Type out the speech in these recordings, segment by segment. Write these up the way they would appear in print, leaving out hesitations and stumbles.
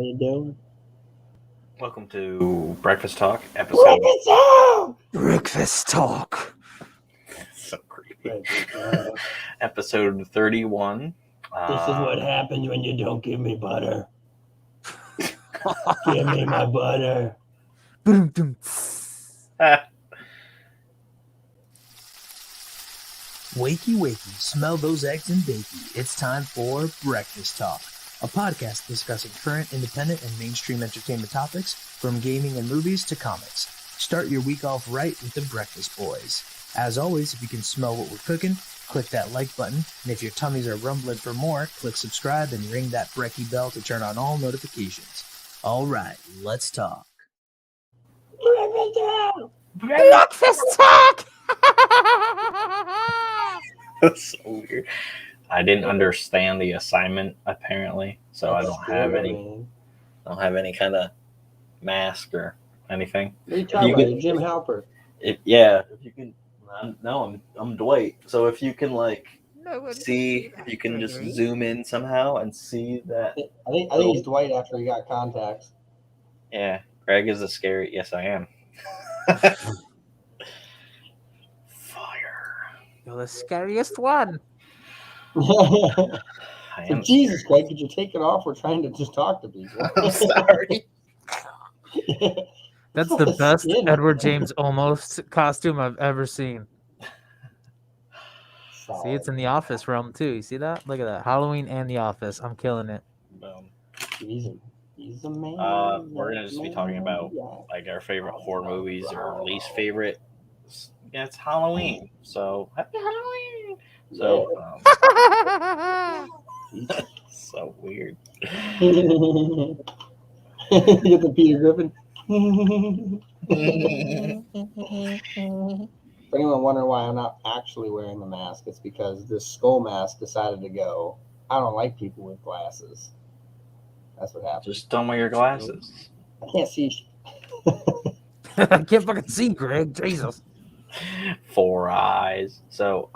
you doing? Welcome to Breakfast Talk episode. Breakfast talk. So creepy. Episode 31. This is what happens when you don't give me butter. Give me my butter. Wakey, wakey, smell those eggs and bakey. It's time for Breakfast Talk, a podcast discussing current, independent, and mainstream entertainment topics, from gaming and movies to comics. Start your week off right with the Breakfast Boys. As always, if you can smell what we're cooking, click that like button, and if your tummies are rumbling for more, click subscribe and ring that brekkie bell to turn on all notifications. All right, let's talk. Breakfast Talk! That's so weird. I didn't understand the assignment apparently, so I don't have any kind of mask or anything. What are you talking about? You're Jim Halper. If you can. I'm Dwight. So if you can see, if you can just zoom in somehow and see that. I think he's Dwight after he got contacts. Yeah, Greg is a scary. Yes, I am. Fire. You're the scariest one. Jesus Christ, could you take it off? We're trying to just talk to people. I'm sorry. That's the best Edward James almost costume I've ever seen. See, it's in the Office realm too. You see that? Look at that. Halloween and the Office. I'm killing it. He's a man. We're gonna just be talking about our favorite horror movies or least favorite. Yeah, it's Halloween, so happy Halloween. So so weird. You get the Peter Griffin. For anyone wondering why I'm not actually wearing the mask, it's because this skull mask decided to go. I don't like people with glasses. That's what happened. Just don't wear your glasses. I can't see. I can't fucking see, Greg. Jesus. 4 eyes. So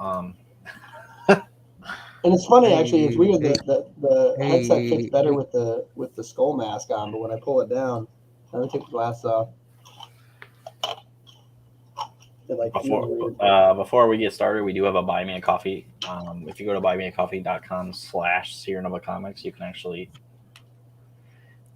And it's funny actually. It's weird that the headset fits better with the skull mask on, but when I pull it down, let me take the glasses off. Before we get started, we do have a Buy Me a Coffee. If you go to buymeacoffee.com/Sierra Comics, you can actually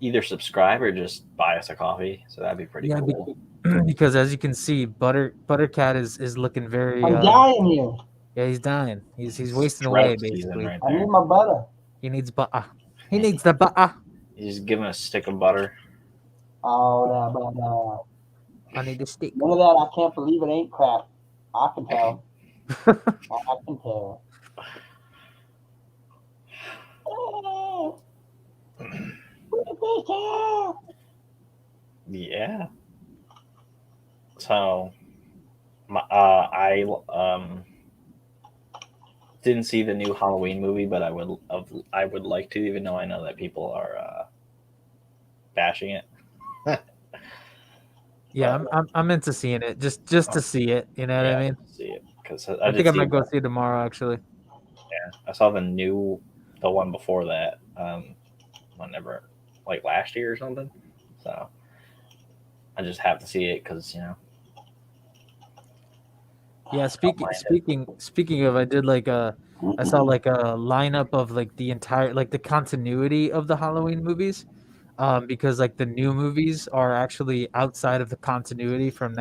either subscribe or just buy us a coffee. So that'd be pretty cool. Because as you can see, Buttercat is looking very. I'm dying here. Yeah, he's dying. He's wasting away basically. Right I need my butter. He needs butter. He needs the butter. He's giving a stick of butter. Oh, that butter. I need a stick. None of that. I can't believe it ain't crap. I can tell. I can tell. Yeah. So, I didn't see the new Halloween movie, but I would like to, even though I know that people are bashing it. Yeah, I'm into seeing it just to see it. You know what I mean? See it because I think I might go see it tomorrow. Actually. Yeah, I saw the one before that. Whenever, last year or something. So I just have to see it because Yeah, speaking of, I did I saw a lineup of the entire the continuity of the Halloween movies. Because the new movies are actually outside of the continuity from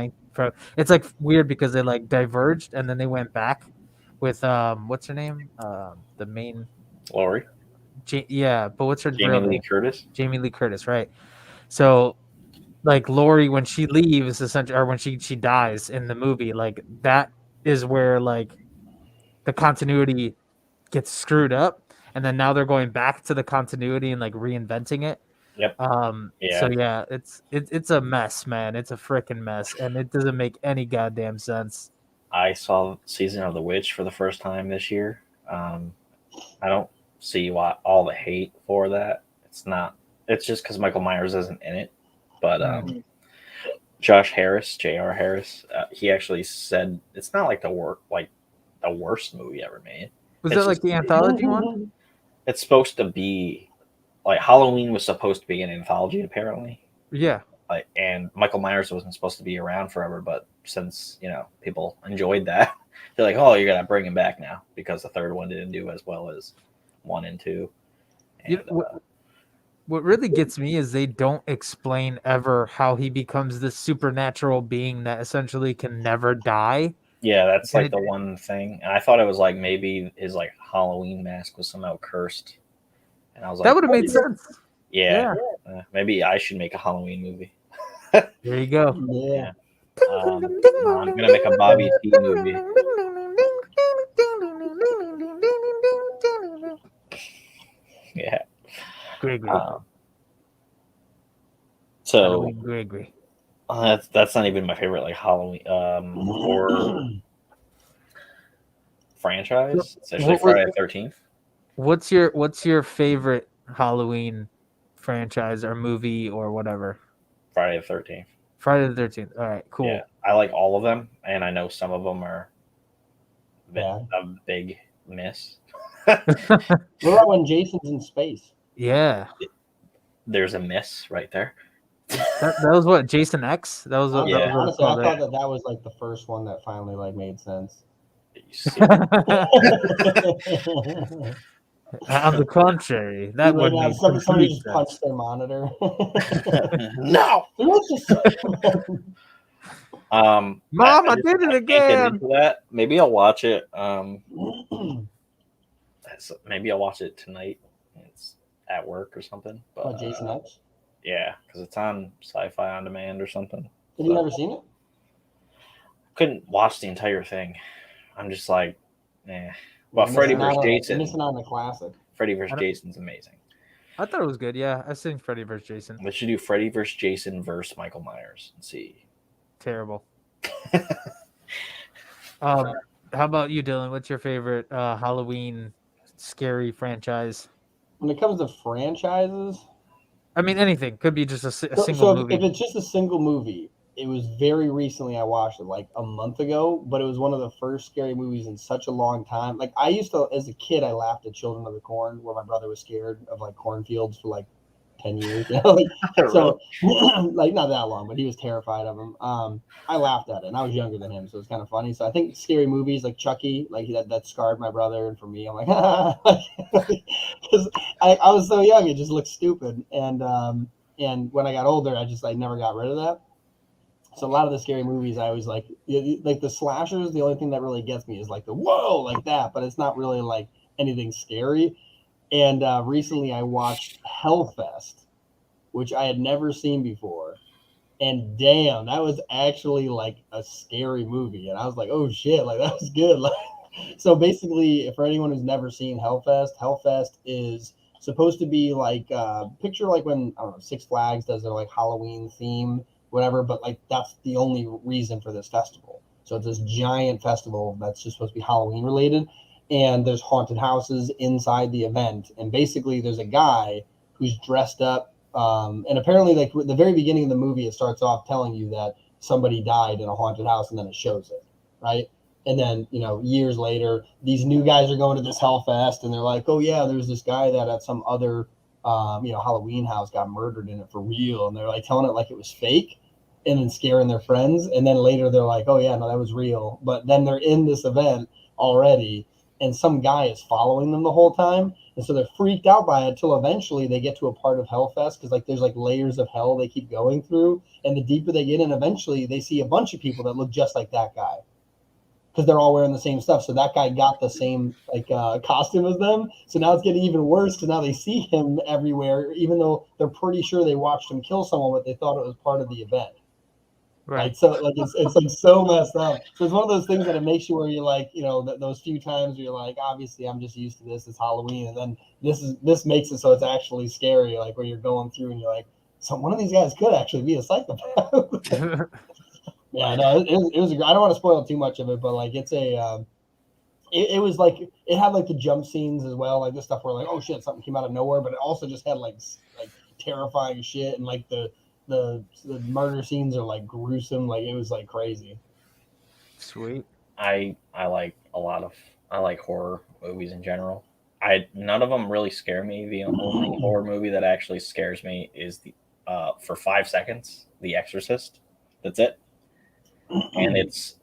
it's weird because they diverged and then they went back with what's her name, the main Laurie. But what's her Jamie Lee Curtis? Jamie Lee Curtis, right? So Laurie, when she leaves essentially, or when she dies in the movie, that is where the continuity gets screwed up, and then now they're going back to the continuity and reinventing it. Yep. So yeah, it's a mess, man. It's a freaking mess, and it doesn't make any goddamn sense. I saw Season of the Witch for the first time this year. I don't see why all the hate for that. It's just because Michael Myers isn't in it. But Josh Harris, J.R. Harris, he actually said it's not the worst movie ever made. Was that the anthology one? It's supposed to be like Halloween was supposed to be an anthology apparently. Yeah. Like, and Michael Myers wasn't supposed to be around forever, but since people enjoyed that, they're like, oh, you're gonna bring him back now because the third one didn't do as well as 1 and 2. And, What really gets me is they don't explain ever how he becomes this supernatural being that essentially can never die. yeah, that's like And the one thing. And I thought it was like maybe his like Halloween mask was somehow cursed. And I was like, That would have made sense. yeah, maybe I should make a Halloween movie. There you go. Yeah. I'm gonna make a Bobby T movie. Yeah. Gregory. So Halloween Gregory. that's not even my favorite like Halloween horror franchise. It's actually Friday the 13th. What's your favorite Halloween franchise or movie or whatever? Friday the 13th. Friday the 13th. All right, cool. Yeah, I like all of them, and I know some of them are Yeah. a big miss. What about when Jason's in space? Yeah. There's a miss right there. That was what, Jason X? That was what, Yeah. that was Honestly, I what thought it's that was like the first one that finally like made sense. You see. called. On the contrary, that would make somebody complete just sense. punched their monitor. No. It was just Mom, I did it can't get again. into that. Maybe I'll watch it. Maybe I'll watch it tonight. It's at work or something. But what, Jason X? yeah, because it's on Sci-Fi on Demand or something. Have you never seen it? Couldn't watch the entire thing. I'm just like, eh. Well, You're Freddy missing vs. out on- Jason. You're missing out on the classic. Freddy vs. I don't- Jason's amazing. I thought it was good. Yeah, I've seen Freddy vs. Jason. We should do Freddy vs. Jason versus Michael Myers and see. Terrible. How about you, Dylan? What's your favorite Halloween scary franchise? When it comes to franchises, I mean, anything. Could be just a so single if movie. it's just a single movie, it was very recently I watched it, like a month ago, but it was one of the first scary movies in such a long time. Like I used to, as a kid, I laughed at Children of the Corn, where my brother was scared of like cornfields for like 10 years. You know? Like, so like not that long, but he was terrified of them. I laughed at it, and I was younger than him, so it's kind of funny. So I think scary movies like Chucky, like that scarred my brother, and for me, I'm like, because I was so young, it just looked stupid. And when I got older, I just like never got rid of that. So a lot of the scary movies, I always like the slashers. The only thing that really gets me is like the whoa, like that, but it's not really like anything scary. And recently I watched Hellfest, which I had never seen before. And damn, that was actually like a scary movie. And I was like, oh shit, like that was good. Like, so basically, for anyone who's never seen Hellfest is supposed to be like picture like when, I don't know, Six Flags does their like Halloween theme, whatever, but like that's the only reason for this festival. So it's this giant festival that's just supposed to be Halloween related. And there's haunted houses inside the event. And basically there's a guy who's dressed up. And apparently, like the very beginning of the movie, it starts off telling you that somebody died in a haunted house, and then it shows it, right? And then, years later, these new guys are going to this Hellfest, and they're like, oh yeah, there's this guy that at some other, Halloween house got murdered in it for real. And they're like telling it like it was fake and then scaring their friends. And then later they're like, oh yeah, no, that was real. But then they're in this event already, and some guy is following them the whole time. And so they're freaked out by it until eventually they get to a part of Hellfest, because like there's like layers of hell they keep going through. And the deeper they get in, eventually they see a bunch of people that look just like that guy, because they're all wearing the same stuff. So that guy got the same like costume as them. So now it's getting even worse, because now they see him everywhere, even though they're pretty sure they watched him kill someone, but they thought it was part of the event. Right. Like, so like it's like so messed up. So it's one of those things that it makes you where you're like, those few times where you're like, obviously I'm just used to this. It's Halloween, and then this makes it so it's actually scary. Like where you're going through and you're like, so one of these guys could actually be a psychopath. Yeah, no, it was. I don't want to spoil too much of it, but like it's a. It was like it had like the jump scenes as well, like this stuff where like, oh shit, something came out of nowhere, but it also just had like terrifying shit, and like the murder scenes are like gruesome. Like it was like crazy. Sweet. I like I like horror movies in general. none of them really scare me. The only horror movie that actually scares me is the for 5 seconds, The Exorcist. That's it. And it's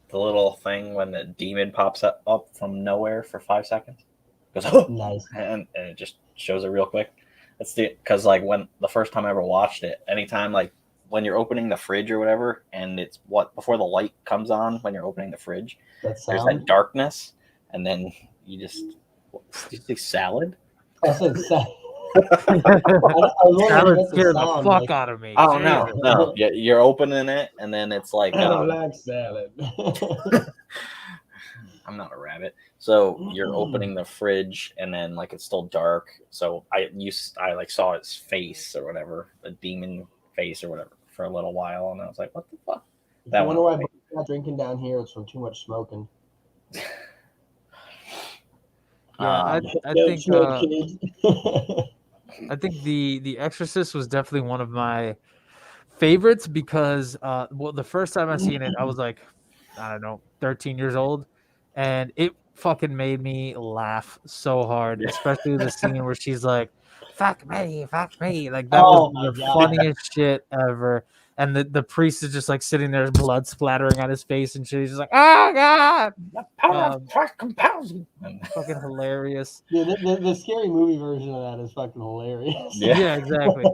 the little thing when the demon pops up from nowhere for 5 seconds. Goes, oh! Nice. And it just shows it real quick. That's because like when the first time I ever watched it, anytime like when you're opening the fridge or whatever, and it's before the light comes on when you're opening the fridge, there's that darkness, and then you just salad. I said salad. Salad scared the fuck out of me. Oh no! You're opening it, and then it's like I don't like salad. I'm not a rabbit. So you're opening the fridge, and then like it's still dark. So I like saw its face or whatever, the demon face or whatever, for a little while, and I was like, "What the fuck?" I wonder why I'm not drinking down here. It's from too much smoking. I think I think the Exorcist was definitely one of my favorites because the first time I seen it, I was like, I don't know, 13 years old, and it fucking made me laugh so hard, especially the scene where she's like, fuck me, like that was the funniest shit ever. And the priest is just like sitting there, blood splattering on his face and shit. He's just like, oh god, the power of Christ compels you. Fucking hilarious. Yeah, the scary movie version of that is fucking hilarious. Yeah, exactly.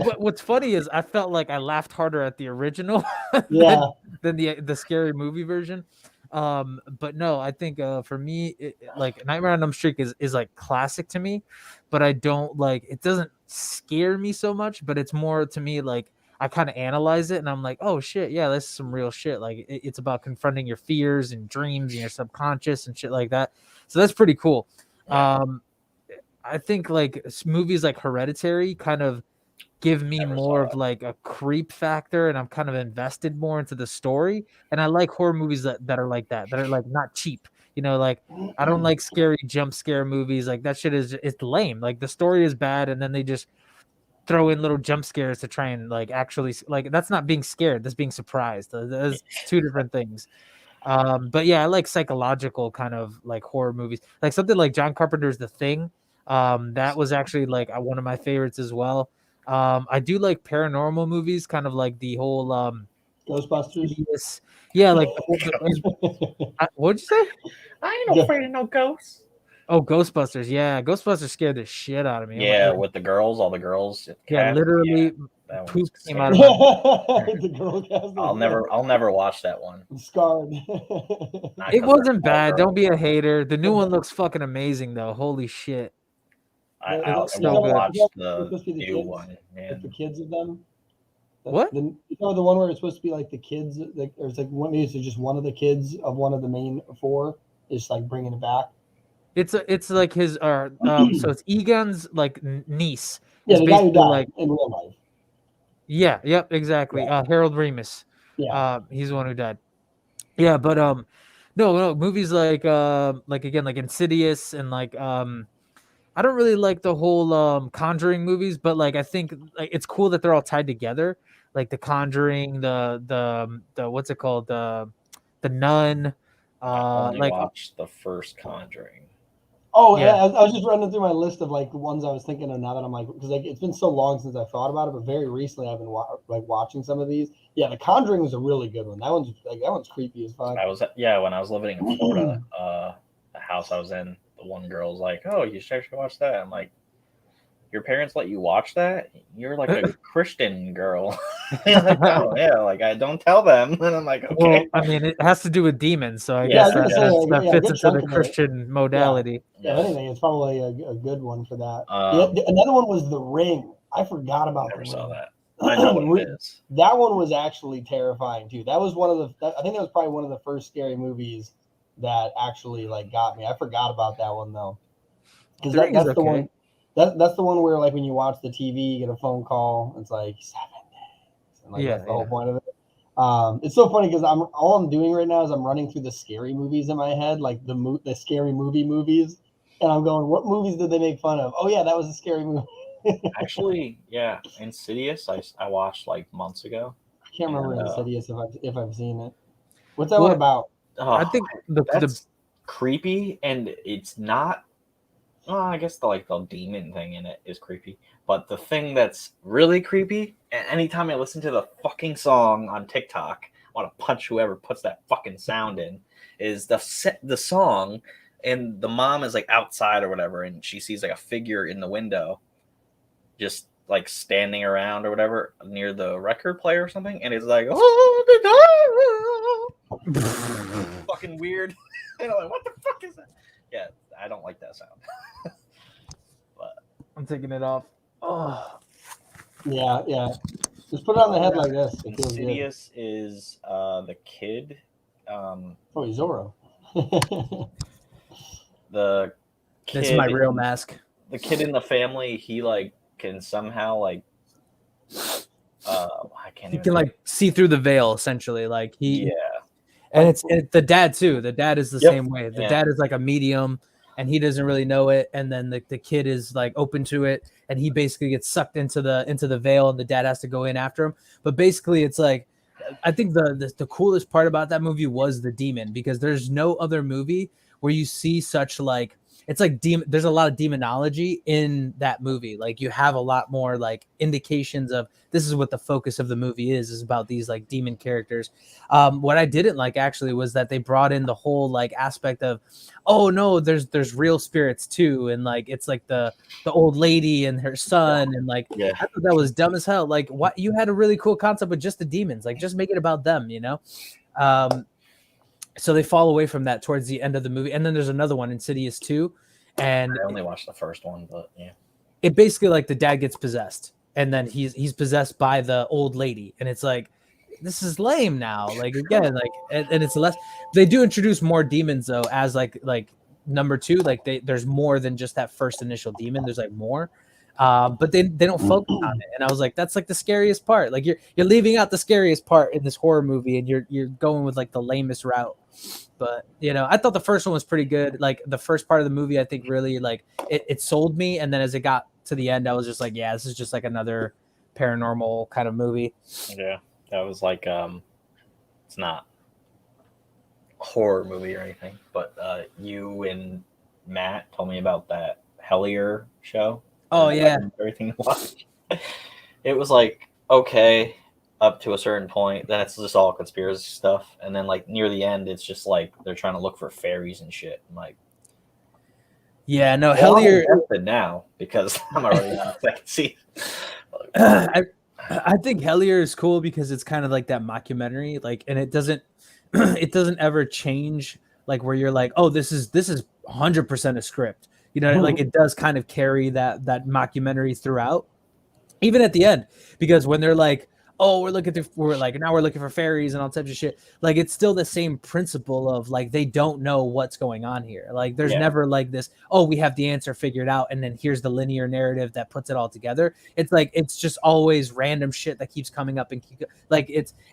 But what's funny is I felt like I laughed harder at the original than the scary movie version. But no, I think for me, like Nightmare on Elm Street is like classic to me, but I don't like it. Doesn't scare me so much, but it's more to me like I kind of analyze it and I'm like, oh shit, yeah, this is some real shit. Like it's about confronting your fears and dreams and your subconscious and shit like that. So that's pretty cool. I think like movies like Hereditary kind of give me more of like a creep factor, and I'm kind of invested more into the story. And I like horror movies that are like that are like not cheap. You know, like I don't like scary jump scare movies. Like that shit it's lame. Like the story is bad, and then they just throw in little jump scares to try and like actually like that's not being scared. That's being surprised. That's two different things. But yeah, I like psychological kind of like horror movies, like something like John Carpenter's The Thing. That was actually like one of my favorites as well. I do like paranormal movies, kind of like the whole Ghostbusters. Yeah, like what'd you say? I ain't afraid of no ghosts. Oh, Ghostbusters. Yeah, Ghostbusters scared the shit out of me. Yeah, with the girls, all the girls. Yeah, literally poop came out of my I'll never watch that one. I'm scarred. It wasn't bad. Don't be a hater. The new one looks fucking amazing though. Holy shit. I'll watch the new one. Like the kids of them. What? You know the one where it's supposed to be like the kids, like or it's like maybe it's just one of the kids of one of the main four is like bringing it back. It's like his so it's Egon's like niece. Yeah, the guy who died like, in real life. Yeah, yep, exactly. Yeah. Harold Ramis. Yeah. He's the one who died. Yeah, but no, movies like again like Insidious and like I don't really like the whole Conjuring movies, but like I think like it's cool that they're all tied together. Like the Conjuring, the what's it called? The Nun. I only watched the first Conjuring. Oh yeah, I was just running through my list of like the ones I was thinking of now that I'm like, because like it's been so long since I thought about it, but very recently I've been watching some of these. Yeah, The Conjuring was a really good one. That one's creepy as fuck. When I was living in Florida, the house I was in, the one girl's like, "Oh, you should watch that." I'm like, "Your parents let you watch that? You're like a Christian girl." Like, oh, yeah, like I don't tell them. And I'm like, okay. Well, I mean, it has to do with demons, so I guess that fits into the Christian modality. Yeah, if anything, it's probably a good one for that. Another one was The Ring. I forgot about never The saw Ring. that. I know what it is. That one was actually terrifying too. That was I think that was probably one of the first scary movies that actually like got me. I forgot about that one though, because that's the one. That's the one where like when you watch the TV, you get a phone call. It's like 7 days, and like that's the whole point of it. It's so funny because all I'm doing right now is I'm running through the scary movies in my head, like the scary movies, and I'm going, what movies did they make fun of? Oh yeah, that was a scary movie. Actually, yeah, Insidious. I watched like months ago. I can't remember Insidious if I've seen it. What's that one about? I think that's creepy, and it's not Well, I guess the demon thing in it is creepy. But the thing that's really creepy, anytime I listen to the fucking song on TikTok, I want to punch whoever puts that fucking sound in, is the song, and the mom is like outside or whatever, and she sees like a figure in the window, just like standing around or whatever near the record player or something, and it's like, oh, fucking weird. And I'm like, what the fuck is that? Yeah, I don't like that sound. I'm taking it off. Oh, Yeah. Just put it on the head like this. It feels good. Insidious is the kid. Oh, he's Zorro. The kid, this is my real mask. The kid in the family, he like can somehow like I can't He even can like see through the veil, essentially. Like yeah. And it's the dad too. The dad is the Yep. same way. The Yeah. dad is like a medium, and he doesn't really know it. And then the kid is like open to it, and he basically gets sucked into the veil, and the dad has to go in after him. But basically, it's like, I think the coolest part about that movie was the demon, because there's no other movie where you see such like, it's like there's a lot of demonology in that movie. Like you have a lot more like indications of this is what the focus of the movie is about these like demon characters. What I didn't like actually was that they brought in the whole like aspect of, oh no, there's real spirits too, and like it's like the old lady and her son, and like Yeah. I thought that was dumb as hell. Like what, you had a really cool concept with just the demons, like just make it about them, you know. So they fall away from that towards the end of the movie, and then there's another one, Insidious 2, and I only watched the first one, but yeah. it basically like the dad gets possessed, and then he's possessed by the old lady, and it's like, this is lame now. Like again, like and it's less. They do introduce more demons though, as like number 2. Like there's more than just that first initial demon. There's like more. But they don't focus on it, and I was like, that's like the scariest part. Like you're leaving out the scariest part in this horror movie, and you're going with like the lamest route. But you know, I thought the first one was pretty good. Like the first part of the movie, I think really like it sold me, and then as it got to the end, I was just like, yeah, this is just like another paranormal kind of movie. Yeah, that was like it's not a horror movie or anything, but you and Matt told me about that Hellier show. Oh yeah, everything to watch. It was like okay up to a certain point, then it's just all conspiracy stuff, and then like near the end, it's just like they're trying to look for fairies and shit. I'm like, yeah, no, well, Hellier. I'm invested now because I'm already on the second season. I think Hellier is cool because it's kind of like that mockumentary, like, and it doesn't ever change, like where you're like, oh, this is 100% a script, you know, like it does kind of carry that mockumentary throughout, even at the end, because when they're like, oh, we're looking for fairies and all types of shit, like it's still the same principle of like they don't know what's going on here. Like there's never like this, oh, we have the answer figured out, and then here's the linear narrative that puts it all together. It's like it's just always random shit that keeps coming up, and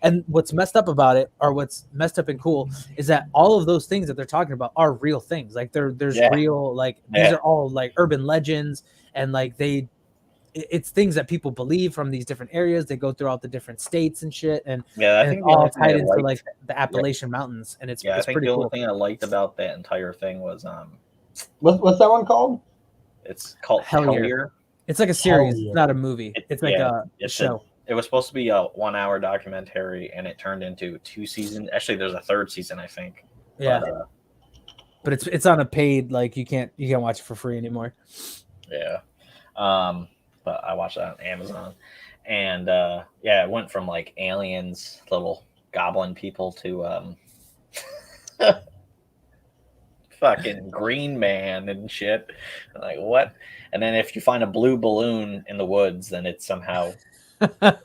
and what's messed up about it, or what's messed up and cool, is that all of those things that they're talking about are real things. Like there's real, like these are all like urban legends, and like it's things that people believe from these different areas. They go throughout the different states and shit, and I think it's all tied into like the Appalachian Mountains, and it's I think pretty the only cool. thing I liked about that entire thing was what's that one called? It's called Hellier. It's like a series, Hellier. It's not a movie. It's like a show. It was supposed to be a 1 hour documentary, and it turned into 2 seasons. Actually, there's a 3rd season, I think. Yeah, but it's on a paid, like you can't watch it for free anymore. Yeah. But I watched that on Amazon, and it went from like aliens, little goblin people, to fucking Green Man and shit. Like what? And then if you find a blue balloon in the woods, then it's somehow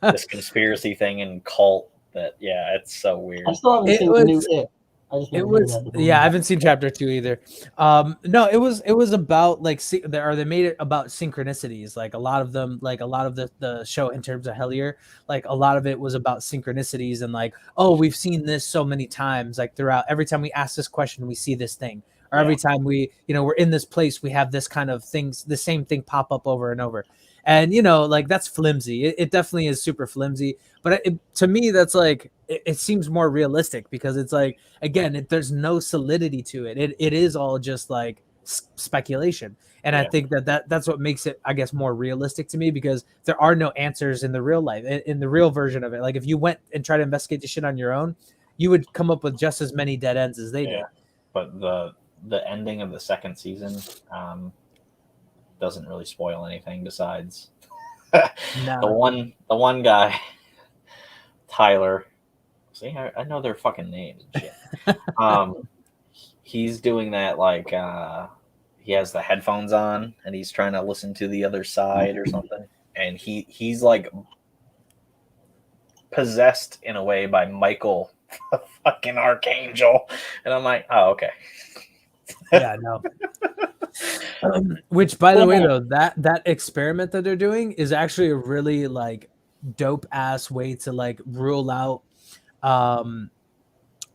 this conspiracy thing and cult. That it's so weird. I still haven't seen the new It. I haven't seen chapter 2 either. No, it was about like they made it about synchronicities. Like a lot of them, like a lot of the show in terms of Hellier, like a lot of it was about synchronicities, and like, oh, we've seen this so many times, like throughout, every time we ask this question, we see this thing, or every time we, we're in this place, we have this kind of things, the same thing pop up over and over. And, like that's flimsy. It definitely is super flimsy. But to me, that's like, it seems more realistic, because it's like, again, there's no solidity to it. It is all just like speculation. And I Yeah. think that's what makes it, I guess, more realistic to me, because there are no answers in the real life, in the real version of it. Like if you went and tried to investigate this shit on your own, you would come up with just as many dead ends as they did. But the ending of the second season doesn't really spoil anything besides No. the one guy, Tyler. See, I know their fucking names and shit. He's doing that like he has the headphones on and he's trying to listen to the other side or something, and he's like possessed in a way by Michael, the fucking archangel, and I'm like, oh, okay. Yeah, no. Which, by the way, though, that experiment that they're doing is actually a really like dope ass way to like rule out,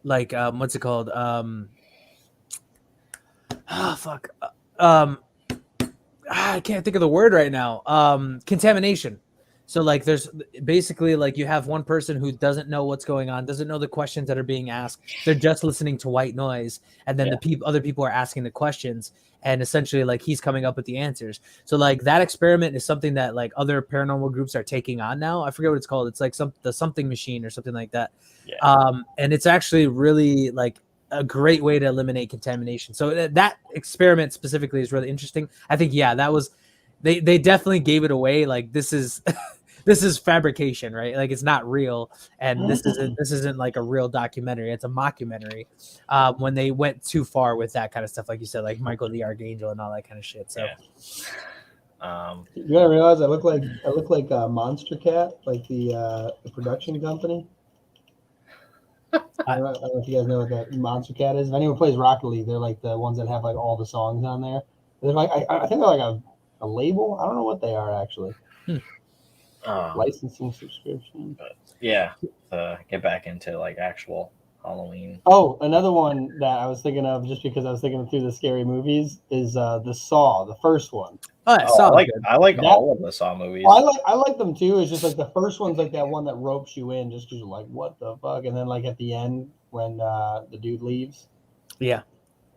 what's it called? I can't think of the word right now. Contamination. So like there's basically like you have one person who doesn't know what's going on, doesn't know the questions that are being asked. They're just listening to white noise, and then other people are asking the questions, and essentially like he's coming up with the answers. So like that experiment is something that like other paranormal groups are taking on now. I forget what it's called. It's like the something machine or something like that. Yeah. And it's actually really like a great way to eliminate contamination. So that experiment specifically is really interesting. I think that was they definitely gave it away. Like this is this is fabrication, right? Like it's not real, and this isn't like a real documentary. It's a mockumentary. When they went too far with that kind of stuff, like you said, like Michael the Archangel and all that kind of shit. So you gotta realize I look like Monster Cat, like the production company. I don't know if you guys know what that Monster Cat is. If anyone plays Rocket League, they're like the ones that have like all the songs on there. They're like I think they're like a label. I don't know what they are actually. Licensing subscription. Get back into like actual Halloween. Oh, another one that I was thinking of, just because I was thinking through the scary movies, is the Saw, the first one. I like all of the Saw movies. I like them too. It's just like the first one's like that one that ropes you in, just because you're like, what the fuck? And then like at the end when the dude leaves. Yeah.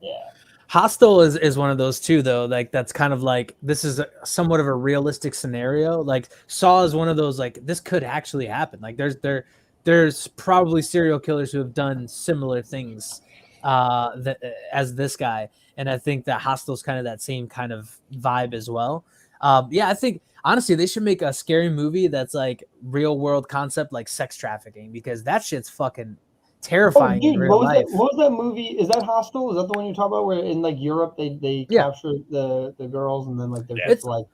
Yeah. Hostel is one of those too, though. Like that's kind of like this is somewhat of a realistic scenario. Like Saw is one of those like this could actually happen. Like there's probably serial killers who have done similar things as this guy, and I think that Hostel's kind of that same kind of vibe as well. I think honestly they should make a scary movie that's like real world concept, like sex trafficking, because that shit's fucking terrifying in real life. What was that movie? Is that Hostel? Is that the one you're talking about? Where in like Europe they capture the girls, and then like they're just like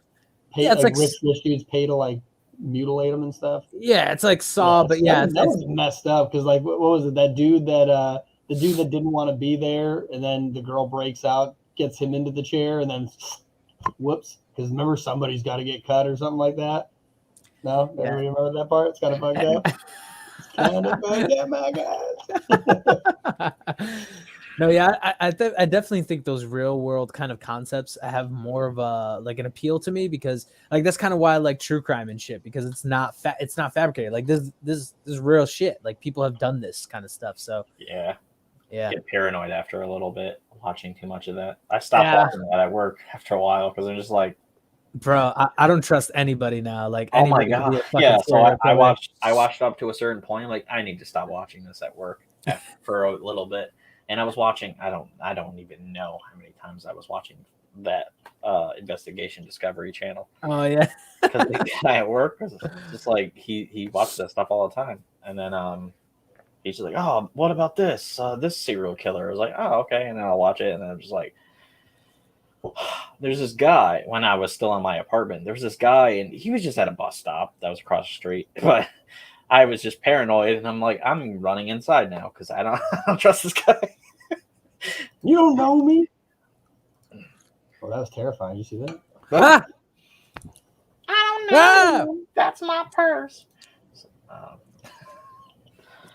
pay, it's like rich dudes pay to like mutilate them and stuff. Yeah, it's like Saw, but that was messed up because like what was it? That dude that the dude that didn't want to be there, and then the girl breaks out, gets him into the chair, and then whoops, because remember somebody's got to get cut or something like that. No, everybody remember that part? It's kind of bugged out. No, I definitely think those real world kind of concepts have more of a like an appeal to me, because like that's kind of why I like true crime and shit, because it's not fabricated. Like this is real shit. Like people have done this kind of stuff. So yeah, get paranoid after a little bit watching too much of that. I stopped watching that at work after a while because I'm just like, bro, I don't trust anybody now. Like, oh my god, yeah. So I watched up to a certain point. I'm like, I need to stop watching this at work for a little bit. And I was watching. I don't even know how many times I was watching that Investigation Discovery Channel. Oh yeah, because the guy at work was just like he watched that stuff all the time, and then he's just like, oh, what about this serial killer? I was like, oh, okay, and then I'll watch it, and then I'm just like, there's this guy. When I was still in my apartment, there was this guy, and he was just at a bus stop that was across the street, but I was just paranoid, and I'm like, I'm running inside now because I don't trust this guy. You don't know me. Oh, that was terrifying. You see that? Ah! I don't know. That's my purse.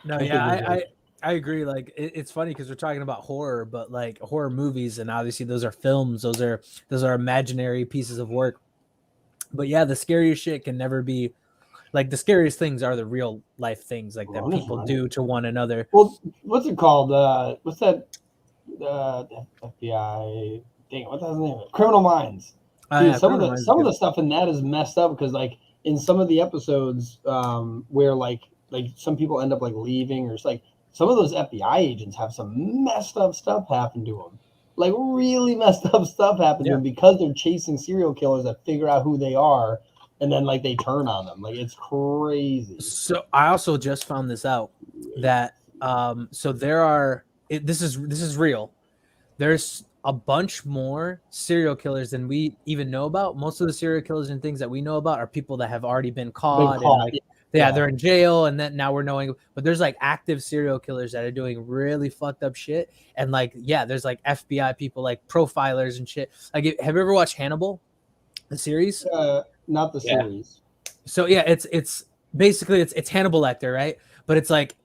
No, yeah, I agree. Like it's funny because we're talking about horror, but like horror movies, and obviously those are films. Those are imaginary pieces of work. But yeah, the scariest shit can never be. Like the scariest things are the real life things, like that people do to one another. Well, what's it called? What's that? FBI dang, what the hell's the name of it? Criminal Minds. Dude, some of the stuff in that is messed up because like in some of the episodes where like some people end up like leaving or it's like some of those FBI agents have some messed up stuff happen to them. Like really messed up stuff happen to them because they're chasing serial killers that figure out who they are and then like they turn on them. Like it's crazy. So I also just found this out that so there are this is real. There's a bunch more serial killers than we even know about. Most of the serial killers and things that we know about are people that have already been caught. And like, they're in jail, and then now we're knowing. But there's like active serial killers that are doing really fucked up shit, and like there's like FBI people, like profilers and shit. Like, have you ever watched Hannibal, the series? Not the series. So it's basically it's Hannibal Lecter, right? But it's like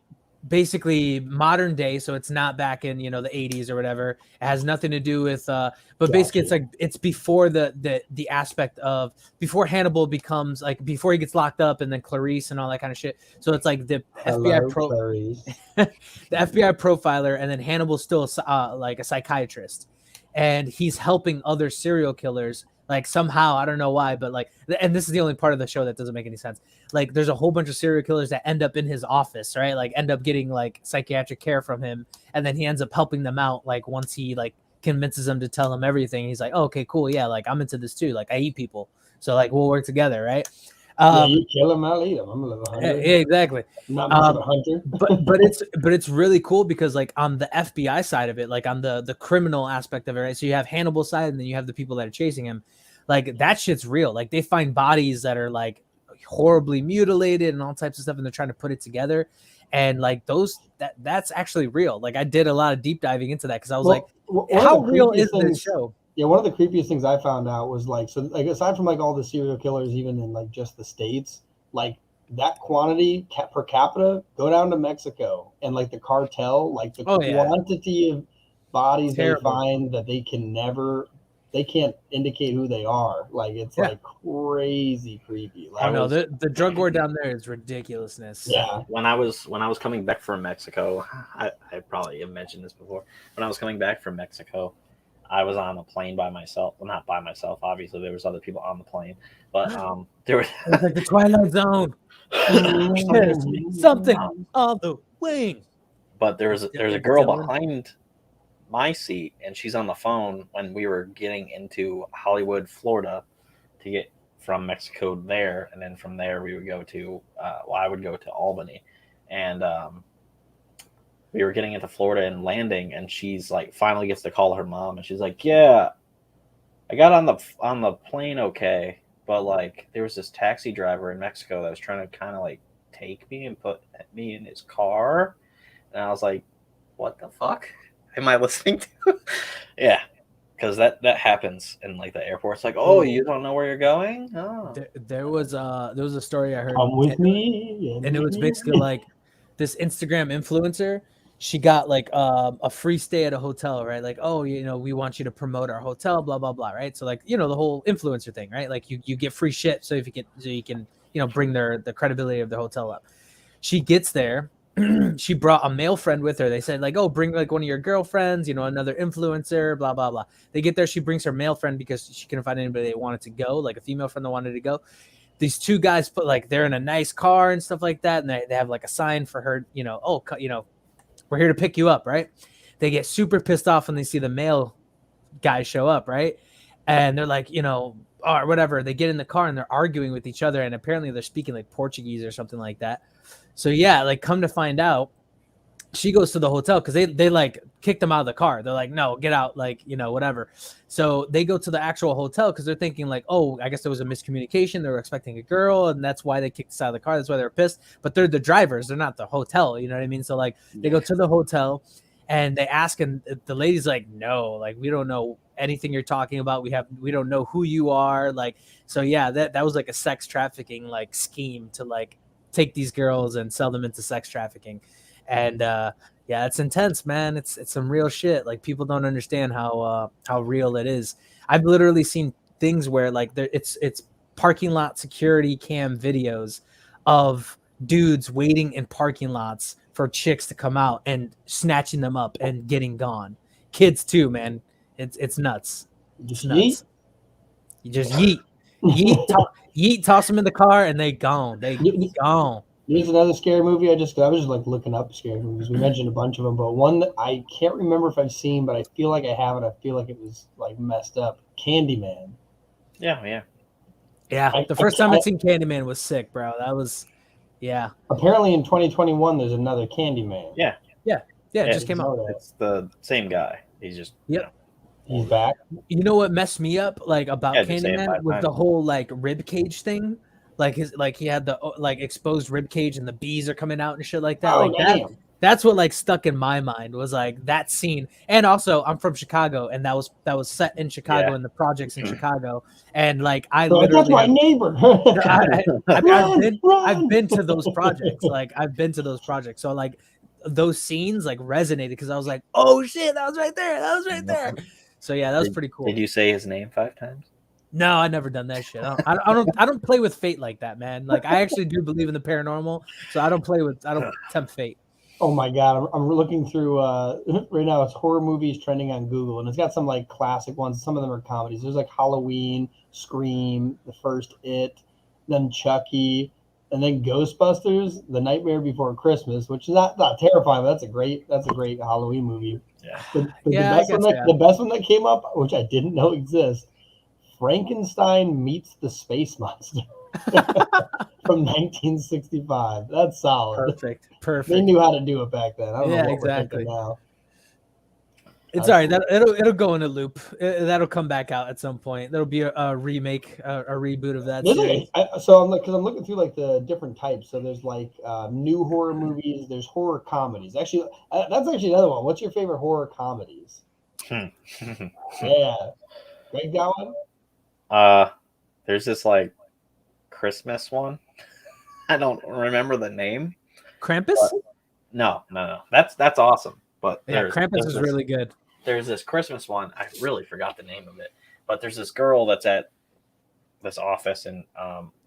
basically modern day, so it's not back in the 80s or whatever. It has nothing to do with but basically it's like it's before the aspect of before Hannibal becomes like before he gets locked up, and then Clarice and all that kind of shit. So it's like the the FBI profiler, and then Hannibal's still like a psychiatrist, and he's helping other serial killers. Like somehow, I don't know why, but like, and this is the only part of the show that doesn't make any sense. Like there's a whole bunch of serial killers that end up in his office, right? Like end up getting like psychiatric care from him. And then he ends up helping them out. Like once he like convinces them to tell him everything, he's like, oh, okay, cool. Yeah. Like I'm into this too. Like I eat people. So like we'll work together. Right. You kill him, I'll eat him. I'm a little hungry. Yeah, exactly. Not much of a hunter. but it's really cool because like on the FBI side of it, like on the criminal aspect of it, right? So you have Hannibal's side, and then you have the people that are chasing him. Like that shit's real. Like they find bodies that are like horribly mutilated and all types of stuff, and they're trying to put it together. And like that's actually real. Like I did a lot of deep diving into that because I was how real is this show? Yeah, one of the creepiest things I found out was like, so like aside from like all the serial killers, even in like just the States, like that quantity per capita, go down to Mexico and like the cartel, like the quantity of bodies they find that they can't indicate who they are. Like it's like crazy creepy. Like, I know the drug war down there is ridiculousness. Yeah. When I was coming back from Mexico, I probably have mentioned this before. When I was coming back from Mexico, I was on a plane by myself. Well, not by myself. Obviously, there was other people on the plane, but there was like the Twilight Zone. Something on the wing. But there's a girl behind my seat, and she's on the phone when we were getting into Hollywood, Florida, to get from Mexico there, and then from there we would go to I would go to Albany, and we were getting into Florida and landing, and she's like finally gets to call her mom, and she's like, yeah, I got on the plane okay, but like there was this taxi driver in Mexico that was trying to kind of like take me and put me in his car, and I was like, what the fuck am I listening to? Yeah, because that happens in like the airports. Like, oh, you don't know where you're going? Oh, there was a story I heard. Come with me, and it was basically like this Instagram influencer. She got like a free stay at a hotel, right? Like, oh, we want you to promote our hotel, blah blah blah, right? So like, the whole influencer thing, right? Like you get free shit so you can bring the credibility of the hotel up. She gets there. She brought a male friend with her. They said like, oh, bring like one of your girlfriends, another influencer, blah, blah, blah. They get there. She brings her male friend because she couldn't find anybody that wanted to go, like a female friend that wanted to go. These two guys put like, they're in a nice car and stuff like that. And they have like a sign for her, we're here to pick you up. Right. They get super pissed off when they see the male guys show up. Right. And they're like, or whatever. They get in the car and they're arguing with each other. And apparently they're speaking like Portuguese or something like that. So yeah, like come to find out, she goes to the hotel because they like kicked them out of the car. They're like, no, get out, like, whatever. So they go to the actual hotel because they're thinking like, oh, I guess there was a miscommunication. They were expecting a girl, and that's why they kicked us out of the car. That's why they were pissed. But they're the drivers. They're not the hotel. You know what I mean? So like they go to the hotel and they ask, and the lady's like, no, like we don't know anything you're talking about. We don't know who you are. Like, so yeah, that was like a sex trafficking like scheme to like take these girls and sell them into sex trafficking. And yeah, it's intense, man. It's some real shit. Like people don't understand how real it is. I've literally seen things where like it's parking lot security cam videos of dudes waiting in parking lots for chicks to come out and snatching them up and getting gone. Kids too, man. It's nuts. Just It's nuts. You just yeet, toss them in the car, and they gone. They gone. Here's another scary movie. I was just like looking up scary movies. We mentioned a bunch of them, but one that I can't remember if I've seen, but I feel like I have it. I feel like it was like messed up. Candyman. Yeah. The first time I'd seen Candyman was sick, bro. That was, yeah. Apparently in 2021, there's another Candyman. Yeah. It just came out. It's the same guy. He's just He's back. You know what messed me up like about Yeah, just say it Candyman 5 was times. the whole like rib cage thing. Like he had the like exposed rib cage and the bees are coming out and shit like that. Oh, like damn. that's what like stuck in my mind was like that scene. And also I'm from Chicago and that was set in Chicago and the projects in Chicago. And like I So that's my literally neighbor. I've been to those projects. Like I've been to those projects. So like those scenes like resonated because I was like, oh shit, that was right there. That was right there. So yeah, that was pretty cool. Did you say his name 5 times? No, I never done that shit. I don't play with fate like that, man. Like I actually do believe in the paranormal, so I don't tempt fate. Oh my god, I'm looking through right now. It's horror movies trending on Google, and it's got some like classic ones. Some of them are comedies. There's like Halloween, Scream, the first It, then Chucky, and then Ghostbusters, The Nightmare Before Christmas, which is not terrifying, but that's a great Halloween movie. Yeah. The best one that came up, which I didn't know exists, Frankenstein Meets the Space Monster from 1965. That's solid. Perfect. They knew how to do it back then. I don't know what exactly. we're thinking now. It's all right. It'll go in a loop. That'll come back out at some point. There'll be a remake, a reboot of that series. I'm looking through like the different types. So there's like new horror movies. There's horror comedies. Actually, that's actually another one. What's your favorite horror comedies? Yeah, Greg got one. There's this like Christmas one. I don't remember the name. Krampus? No. That's awesome. But yeah, Krampus is really good. There's this Christmas one. I really forgot the name of it. But there's this girl that's at this office and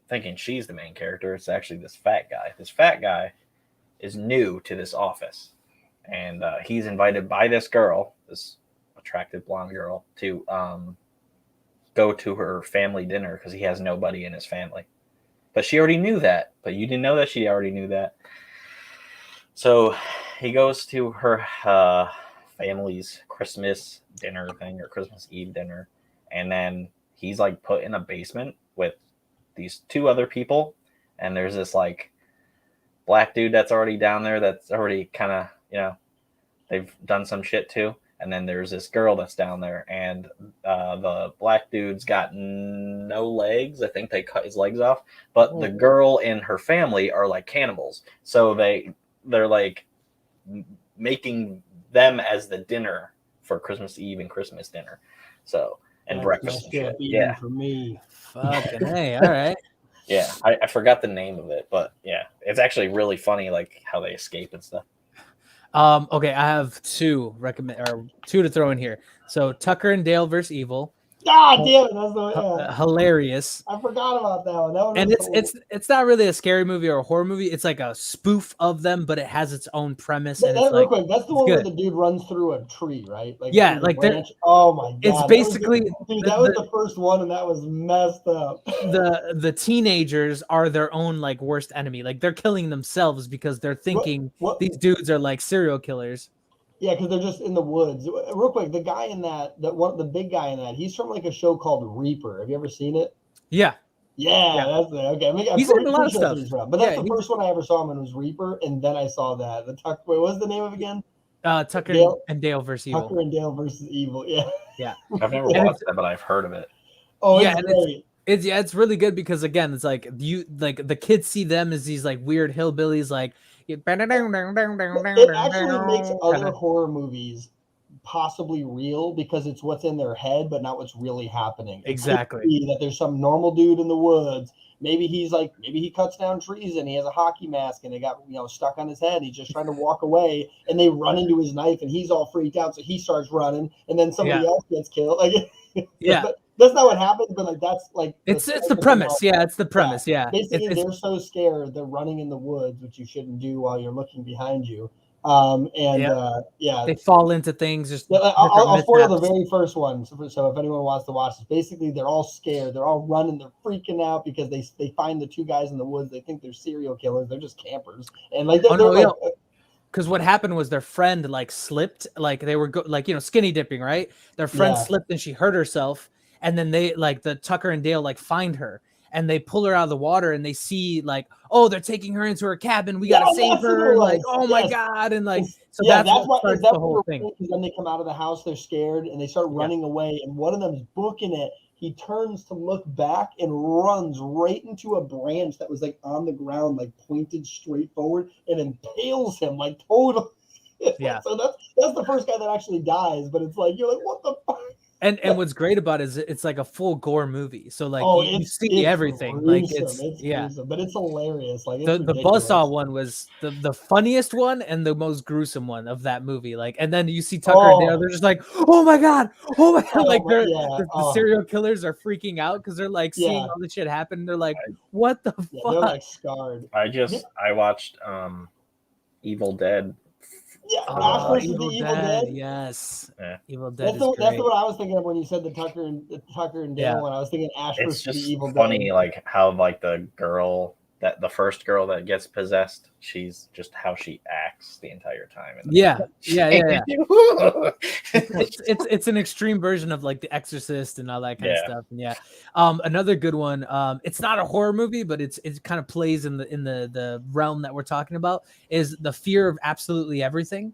thinking she's the main character. It's actually this fat guy. This fat guy is new to this office. And he's invited by this girl, this attractive blonde girl, to go to her family dinner because he has nobody in his family. But she already knew that. But you didn't know that she already knew that. So he goes to her family's Christmas dinner thing or Christmas Eve dinner. And then he's like put in a basement with these 2 other people. And there's this like black dude that's already down there that's already kind of, they've done some shit too. And then there's this girl that's down there, and the black dude's got no legs. I think they cut his legs off. But the girl and her family are like cannibals. So they're like making them as the dinner for Christmas Eve and Christmas dinner. So, and breakfast and shit. Yeah. For me. Fucking hey, all right. Yeah, I forgot the name of it, but yeah, it's actually really funny, like how they escape and stuff. Okay, I have 2 to throw in here. So Tucker and Dale versus Evil. God damn it! That's hilarious. I forgot about that one. That one and it's not really a scary movie or a horror movie. It's like a spoof of them, but it has its own premise. And it's real quick, that's the one where the dude runs through a tree, right? Like like oh my god! It's basically that was the first one, and that was messed up. The teenagers are their own like worst enemy. Like they're killing themselves because they're thinking these dudes are like serial killers. Yeah, because they're just in the woods. Real quick, the guy in the big guy in that, he's from like a show called Reaper. Have you ever seen it? Yeah, that's it. Okay, he's in a lot of stuff. But that's the first one I ever saw him in was Reaper, and then I saw that what was the name of it again? Tucker and Dale versus Evil. Tucker and Dale versus Evil. Yeah. I've never watched that, but I've heard of it. Oh, it's great. It's really good because again, it's like the kids see them as these like weird hillbillies, like. It actually makes other horror movies possibly real because it's what's in their head, but not what's really happening. Exactly. That there's some normal dude in the woods. Maybe he cuts down trees and he has a hockey mask and it got stuck on his head. He's just trying to walk away and they run into his knife and he's all freaked out, so he starts running and then somebody else gets killed. That's not what happens, but like that's like it's the premise. Yeah, it's the premise. Yeah. Basically, they're so scared they're running in the woods, which you shouldn't do while you're looking behind you. They fall into things. Just I'll spoil the mishaps. very first one. So if anyone wants to watch this, basically they're all scared. They're all running. They're freaking out because they find the two guys in the woods. They think they're serial killers. They're just campers. And like because what happened was their friend like slipped, like they were skinny dipping, right? Their friend slipped and she hurt herself, and then they like the Tucker and Dale like find her and they pull her out of the water and they see like, oh, they're taking her into her cabin. We gotta save her. Like, oh my god, and like that's what starts the whole thing. Because then they come out of the house, they're scared and they start running away, and one of them's booking it. He turns to look back and runs right into a branch that was like on the ground, like pointed straight forward, and impales him like totally. Yeah. So that's the first guy that actually dies, but it's like you're like, what the fuck? And what's great about it is it's like a full gore movie. So like you see it's everything. Gruesome. Like it's gruesome, but it's hilarious. Like the buzzsaw one was the funniest one and the most gruesome one of that movie. Like, and then you see Tucker and Dale, they're just like, oh my god, like the serial killers are freaking out because they're like seeing all this shit happen. And they're like, what the fuck? They're like scarred. I watched Evil Dead. Yeah, Evil Dead. Yes. Yeah. Evil Dead. That's what I was thinking of when you said the Tucker and Dale one. I was thinking Ash versus the Evil Dead. It's funny, like how like the first girl that gets possessed, she's just how she acts the entire time. Yeah. It's an extreme version of like The Exorcist and all that kind of stuff. And another good one. It's not a horror movie, but it kind of plays in the realm that we're talking about. Is The Fear of Absolutely Everything,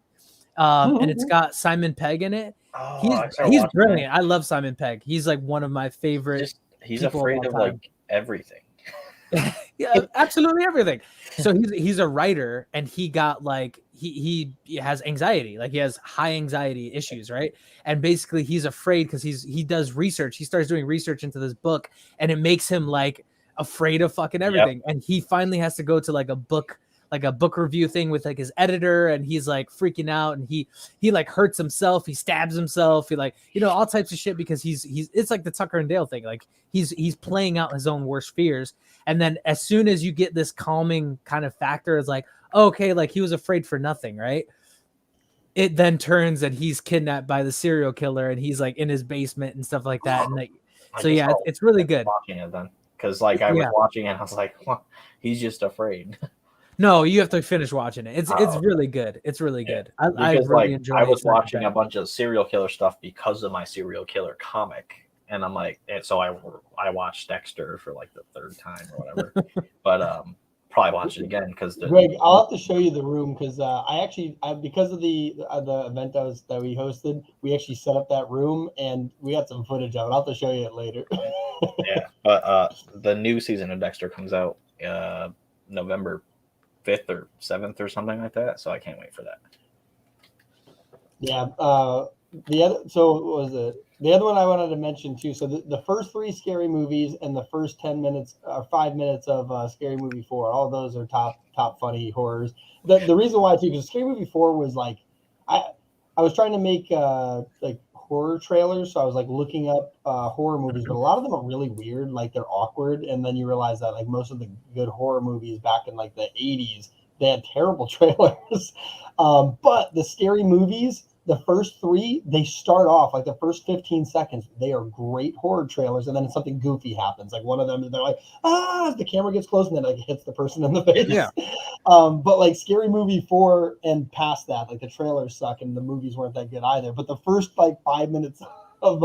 and it's got Simon Pegg in it. He's brilliant. I love Simon Pegg. He's like one of my favorite. He's afraid of like everything. Yeah, absolutely everything. So he's a writer, and he got like he has anxiety, like he has high anxiety issues, right? And basically he's afraid because he does research. He starts doing research into this book, and it makes him like afraid of fucking everything. And he finally has to go to like a book review thing with like his editor, and he's like freaking out, and he like hurts himself, he stabs himself, he like all types of shit because he's it's like the Tucker and Dale thing, like he's playing out his own worst fears. And then as soon as you get this calming kind of factor, it's like, okay, like he was afraid for nothing, right? It then turns and he's kidnapped by the serial killer, and he's like in his basement and stuff like that. And like, so yeah, it's really good. Watching it then, because like I was watching it, I was like, well, he's just afraid. No, you have to finish watching it. It's really good. It's really good. I really enjoy it. I was watching a bunch of serial killer stuff because of my serial killer comic. And I'm like, and so I watched Dexter for like the third time or whatever, but probably watch it again because Greg, I'll have to show you the room because because of the event that we hosted, we actually set up that room and we got some footage of it. I'll have to show you it later. Yeah, but the new season of Dexter comes out November 5th or 7th or something like that, so I can't wait for that. Yeah, the other one I wanted to mention too. So the first 3 Scary Movies and the first 5 minutes of Scary Movie 4, all those are top funny horrors. The reason why too, because Scary Movie 4 was like, I was trying to make like horror trailers, so I was like looking up horror movies, but a lot of them are really weird, like they're awkward, and then you realize that like most of the good horror movies back in like the 80s, they had terrible trailers. But the Scary Movies, the first 3, they start off like the first 15 seconds, they are great horror trailers, and then something goofy happens. Like one of them, they're like, as the camera gets close, and then like it hits the person in the face. Yeah. But like Scary Movie 4 and past that, like the trailers suck and the movies weren't that good either. But the first like 5 minutes of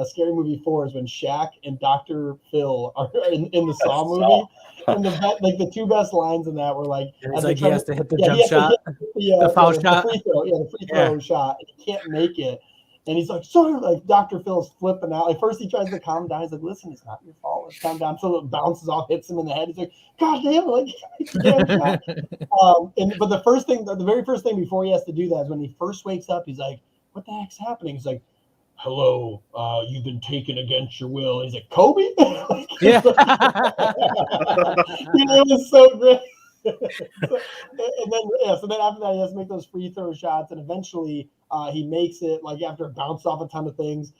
Scary Movie 4 is when Shaq and Dr. Phil are in the Saw movie. And the 2 best lines in that were like, it's like he has to hit the jump shot, the foul shot, the free throw shot, and he can't make it. And he's like, sorry, like Dr. Phil's flipping out. Like first he tries to calm down. He's like, listen, it's not your fault. Let's calm down. So it bounces off, hits him in the head. He's like, God damn, like but the very first thing before he has to do that is when he first wakes up, he's like, what the heck's happening? He's like, hello, you've been taken against your will. He's like, Kobe? Yeah. It was so great. So then after that, he has to make those free throw shots, and eventually he makes it, like after it bounced off a ton of things.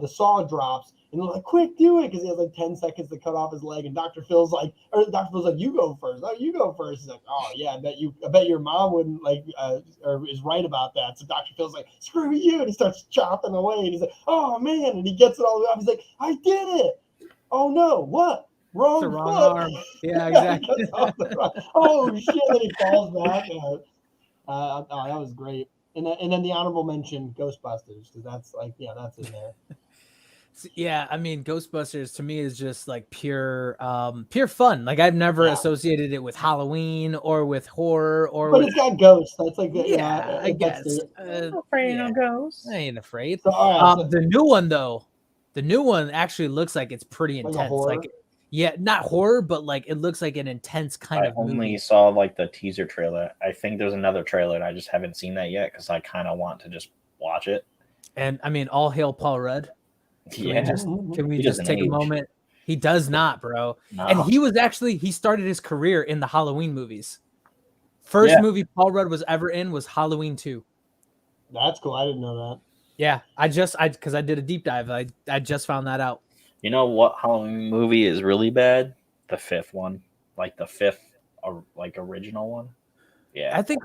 the saw drops, and they're like, "Quick, do it!" Because he has like 10 seconds to cut off his leg, and Dr. Phil's like, "You go first. Oh, you go first." He's like, "Oh yeah, I bet your mom wouldn't like, or is right about that." So Dr. Phil's like, "Screw you!" And he starts chopping away, and he's like, "Oh man!" And he gets it all the way up. He's like, "I did it!" "Oh no, what?" "Wrong The wrong foot." arm. Yeah, exactly. Oh shit! Then he falls back. Oh, that was great. And then the honorable mention, Ghostbusters, because that's like, that's in there. Yeah, I mean, Ghostbusters to me is just like pure fun. Like I've never associated it with Halloween or with horror but it's got ghosts. That's like I guess. Afraid of ghosts. I ain't afraid. So, all right, the new one though, the new one actually looks like it's pretty like intense. Like not horror, but like it looks like an intense kind of movie. I only saw like the teaser trailer. I think there's another trailer, and I just haven't seen that yet because I kind of want to just watch it. And I mean, all hail Paul Rudd. Can we just take a moment? He does not, bro. No. And he started his career in the Halloween movies. First movie Paul Rudd was ever in was Halloween 2. That's cool. I didn't know that. Yeah, because I did a deep dive. I just found that out. You know what Halloween movie is really bad? The fifth one, like the fifth, like original one. Yeah, I think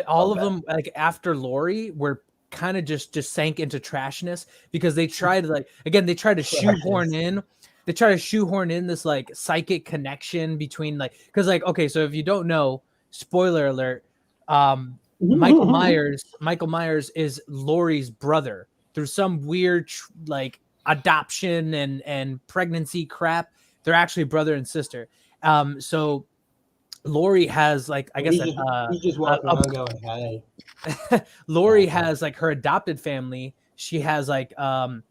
all of them, like after Laurie, were kind of just sank into trashness because they tried to shoehorn in this like psychic connection between like, because like, okay, so if you don't know, spoiler alert, Michael Myers is Laurie's brother through some weird like adoption and pregnancy crap. They're actually brother and sister. So Laurie has like, I guess he's just walking around going, "Hey." Laurie has like her adopted family. She has like a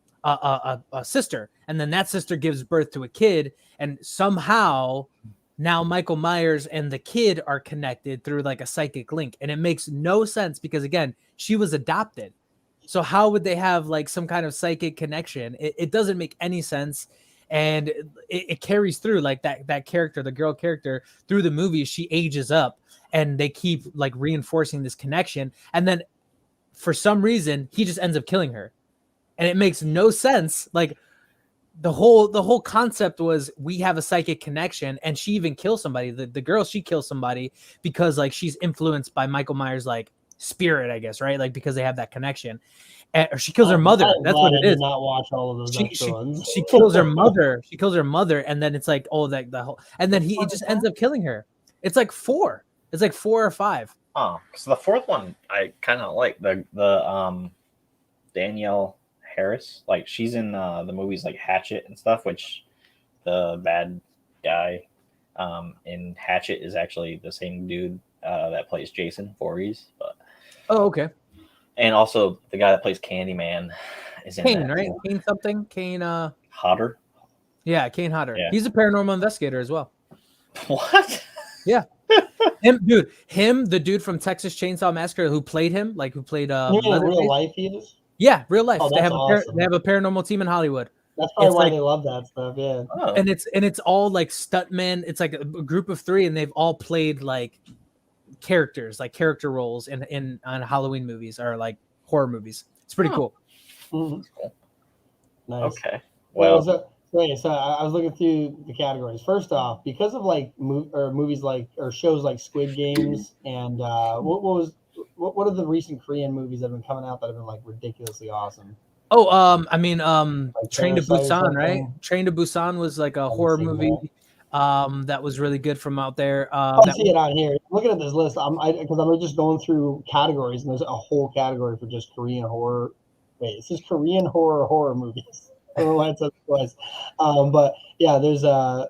sister, and then that sister gives birth to a kid, and somehow now Michael Myers and the kid are connected through like a psychic link, and it makes no sense because again, she was adopted. So how would they have like some kind of psychic connection? It doesn't make any sense. And it carries through like that character, the girl character, through the movie. She ages up and they keep like reinforcing this connection. And then for some reason, he just ends up killing her. And it makes no sense. Like the whole concept was we have a psychic connection, and she even kills somebody. The girl, she kills somebody because like she's influenced by Michael Myers' like spirit, I guess, right? Like because they have that connection. Or she kills her mother. That's what it is. I did not watch all of those extra ones. She kills her mother. She kills her mother, and then it's like, oh, the whole, and then he just ends up killing her. It's like 4. It's like 4 or 5. Oh, so the fourth one I kind of like the Danielle Harris. Like she's in the movies like Hatchet and stuff, which the bad guy in Hatchet is actually the same dude that plays Jason Voorhees. But okay. And also the guy that plays Candyman is in Kane, right? Kane something? Kane Hodder. Yeah, Kane Hodder. Yeah. He's a paranormal investigator as well. What? Yeah. Him, the dude from Texas Chainsaw Massacre who played him, like who played real life he is? Yeah, real life. Oh, they have awesome. They have a paranormal team in Hollywood. That's probably why they love that stuff, yeah. Oh. And it's all like stuntmen. It's like a group of 3, and they've all played like characters, like character roles in on Halloween movies or like horror movies. It's pretty cool. Mm-hmm. Cool. Nice. Okay. Well, so I was looking through the categories. First off, because of like movies like or shows like Squid Games and what are the recent Korean movies that have been coming out that have been like ridiculously awesome? Oh, I mean, like Train to Busan, right? Train to Busan was like a horror movie. That was really good from out there. I see it on here. Looking at this list, because I'm just going through categories, and there's a whole category for just Korean horror. Wait, it says Korean horror movies. I don't know why it says twice. But yeah, there's a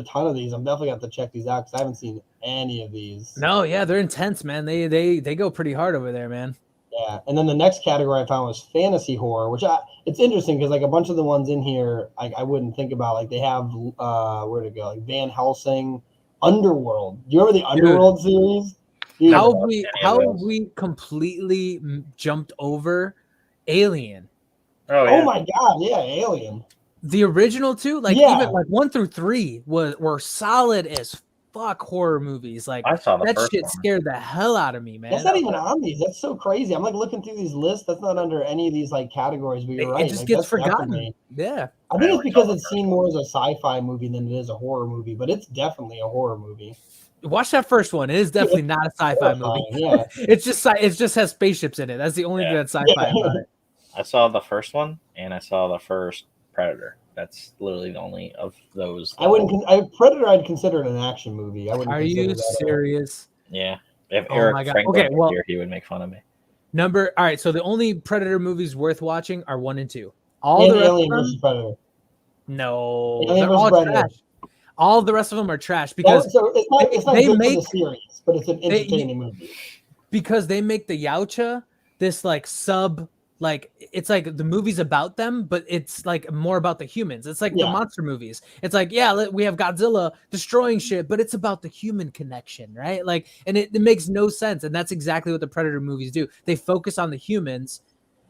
ton of these. I'm definitely going to have to check these out because I haven't seen any of these. No, yeah, they're intense, man. They go pretty hard over there, man. Yeah, and then the next category I found was fantasy horror, which it's interesting because like a bunch of the ones in here I wouldn't think about. Like they have where to go, like Van Helsing, Underworld. Do you remember the Underworld series? Dude, how have we completely jumped over Alien? Oh, yeah. Oh my god, yeah, Alien. The original 2, like even like 1 through 3 were solid as fuck horror movies. Like I saw the that first shit one. scared the hell out of me, man. That's not even on these. That's so crazy. I'm like looking through these lists. That's not under any of these like categories. But you're right. It just like, gets that's forgotten. definitely- Yeah. I think I it's because saw the it's first seen one. more as a sci-fi movie than it is a horror movie. But it's definitely a horror movie. Watch that first one. It is definitely not a sci-fi movie. Yeah. It just has spaceships in it. That's the only thing that's sci-fi about it. I saw the first one and I saw the first Predator. That's literally the only of those. I wouldn't. Predator. I'd consider it an action movie. I wouldn't. Are consider you that serious? Yeah. If Oh Eric my God. Franklin Okay, was well- here, he would make fun of me. All right, so the only Predator movies worth watching are 1 and 2. All And the rest Alien of them, versus Predator. no, Alien they're versus all Predator. trash. All the rest of them are trash because So it's not. It's not they good for make- the series, but it's an entertaining movie. they make the Yautja this like sub, like it's like the movie's about them, but it's like more about the humans. It's like the Yeah. monster movies. It's like, yeah, we have Godzilla destroying shit, but it's about the human connection, right? Like, and it makes no sense. And that's exactly what the Predator movies do. They focus on the humans.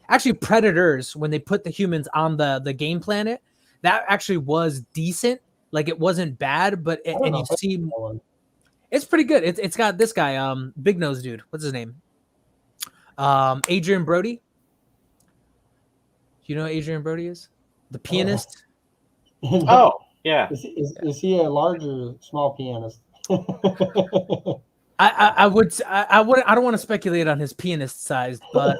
Actually, Predators, when they put the humans on the game planet, that actually was decent. Like it wasn't bad, but I don't and know you if I've see seen that one. it's pretty good. It's got this guy, big nose dude. What's his name? Adrian Brody. Do you know who Adrian Brody is? The pianist. Oh, yeah. Is he a large or small pianist? I don't want to speculate on his pianist size, but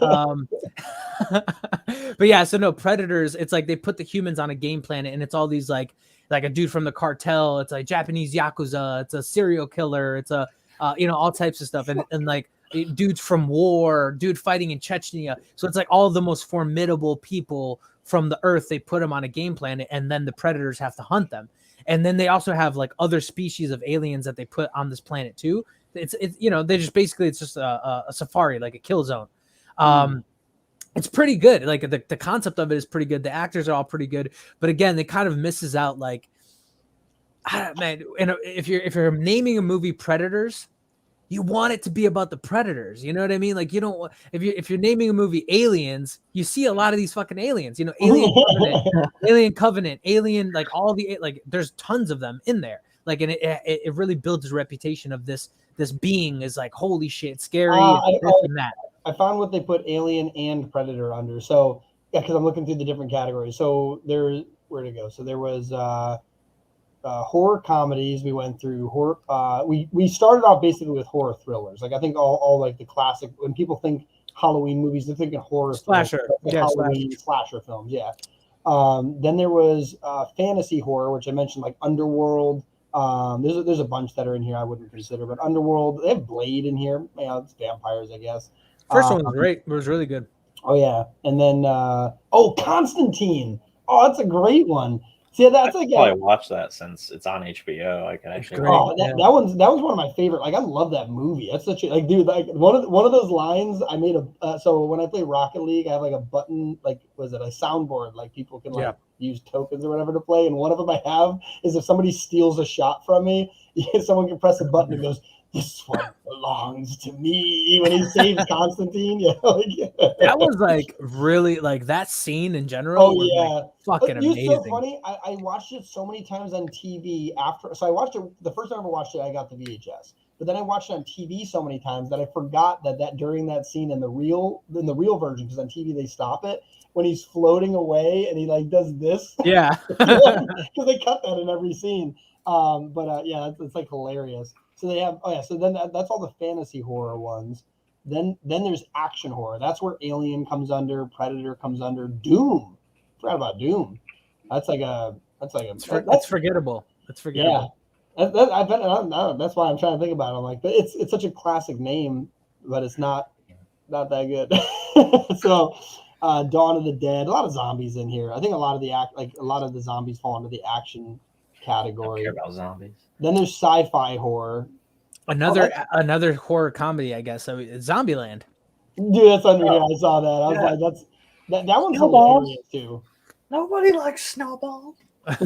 but yeah, so no, Predators, it's like they put the humans on a game planet and it's all these like a dude from the cartel, it's like Japanese Yakuza, it's a serial killer, it's a all types of stuff and like dudes from war, dude fighting in Chechnya. So it's like all the most formidable people from the earth, they put them on a game planet and then the predators have to hunt them. And then they also have like other species of aliens that they put on this planet too. It's they just basically it's just a safari, like a kill zone. It's pretty good. Like the concept of it is pretty good. The actors are all pretty good, but again, it kind of misses out. Like, man, and if you're naming a movie Predators, you want it to be about the predators. You know what I mean? Like you don't. If you're naming a movie Aliens, you see a lot of these fucking aliens. Alien Covenant, Alien, like all the like. There's tons of them in there. Like, and it really builds a reputation of this being is like holy shit, scary, and that. I found what they put Alien and Predator under. So yeah, because I'm looking through the different categories. So there's where to go. So there was horror comedies. We went through horror. We started off basically with horror thrillers. Like I think all like the classic. When people think Halloween movies, they're thinking horror slasher, Halloween slasher films. Yeah. Then there was fantasy horror, which I mentioned, like Underworld. There's a bunch that are in here I wouldn't consider, but Underworld. They have Blade in here. Yeah, it's vampires, I guess. First one was great. It was really good. Oh yeah, and then Constantine. Oh, that's a great one. See, that's I like probably watched that since it's on HBO. I can actually. great. that was one of my favorite. Like I love that movie. That's such a like, dude. Like one of those lines I made so when I play Rocket League, I have like a button, like was it a soundboard? Like people can like use tokens or whatever to play. And one of them I have is if somebody steals a shot from me, someone can press a button and goes, "This one belongs to me." When he saves Constantine, that was like really like that scene in general. Oh yeah, like, fucking amazing. amazing. So funny. I watched it so many times on TV after. So I watched it the first time I ever watched it. I got the VHS, but then I watched it on TV so many times that I forgot that during that scene in the real version, because on TV they stop it when he's floating away and he like does this. Yeah, because they cut that in every scene. Yeah, it's like hilarious. So they have so then that's all the fantasy horror ones. Then there's action horror. That's where Alien comes under, Predator comes under, Doom. Forgot about Doom. That's forgettable. It's forgettable. Yeah, that's why I'm trying to think about it. I'm like, but it's such a classic name, but it's not that good. So, Dawn of the Dead, a lot of zombies in here. I think a lot of the zombies fall into the action category. I don't care about zombies. Then there's sci-fi horror. Another horror comedy, I guess. So Zombieland. Dude, that's under here. I saw that. I was like, that one's hilarious too. Nobody likes Snowball. Yeah,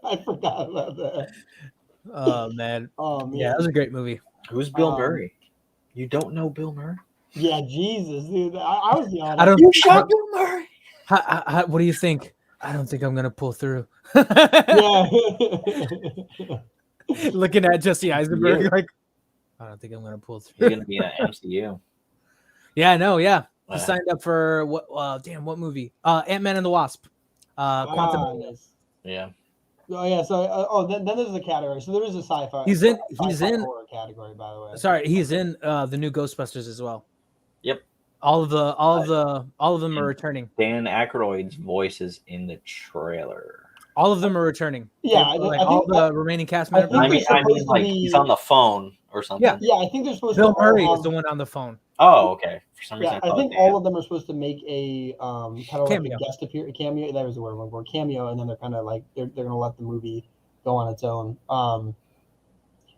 I forgot about that. Oh man. Yeah, that was a great movie. Who's Bill Murray? You don't know Bill Murray? Yeah, Jesus, dude. I was the honest. I don't. You shot Bill Murray. What do you think? I don't think I'm gonna pull through. Yeah. Looking at Jesse Eisenberg, Yeah. like, I don't think I'm gonna pull He's through. gonna be in MCU. Yeah, I know. Yeah, he Yeah. signed up for what? What movie? Ant-Man and the Wasp. Quantum. Nice. Yeah. Oh yeah. So then there's a category. So there is a sci-fi. He's in horror category, by the way. Sorry, he's in the new Ghostbusters as well. Yep. All of them are returning. Dan Aykroyd's voice is in the trailer. All of them are returning. Yeah, like I all think the remaining cast I members. think I mean, they're supposed to like be- he's on the phone or something. Yeah. Yeah, I think they're supposed Bill to. Murray all is the one on the phone. Oh, okay. For some reason, Yeah, I I thought think Dan. all of them are supposed to make a kind of like Cameo. a guest appear cameo. That was the word I'm looking for. Cameo, and then they're kind of like they're gonna let the movie go on its own.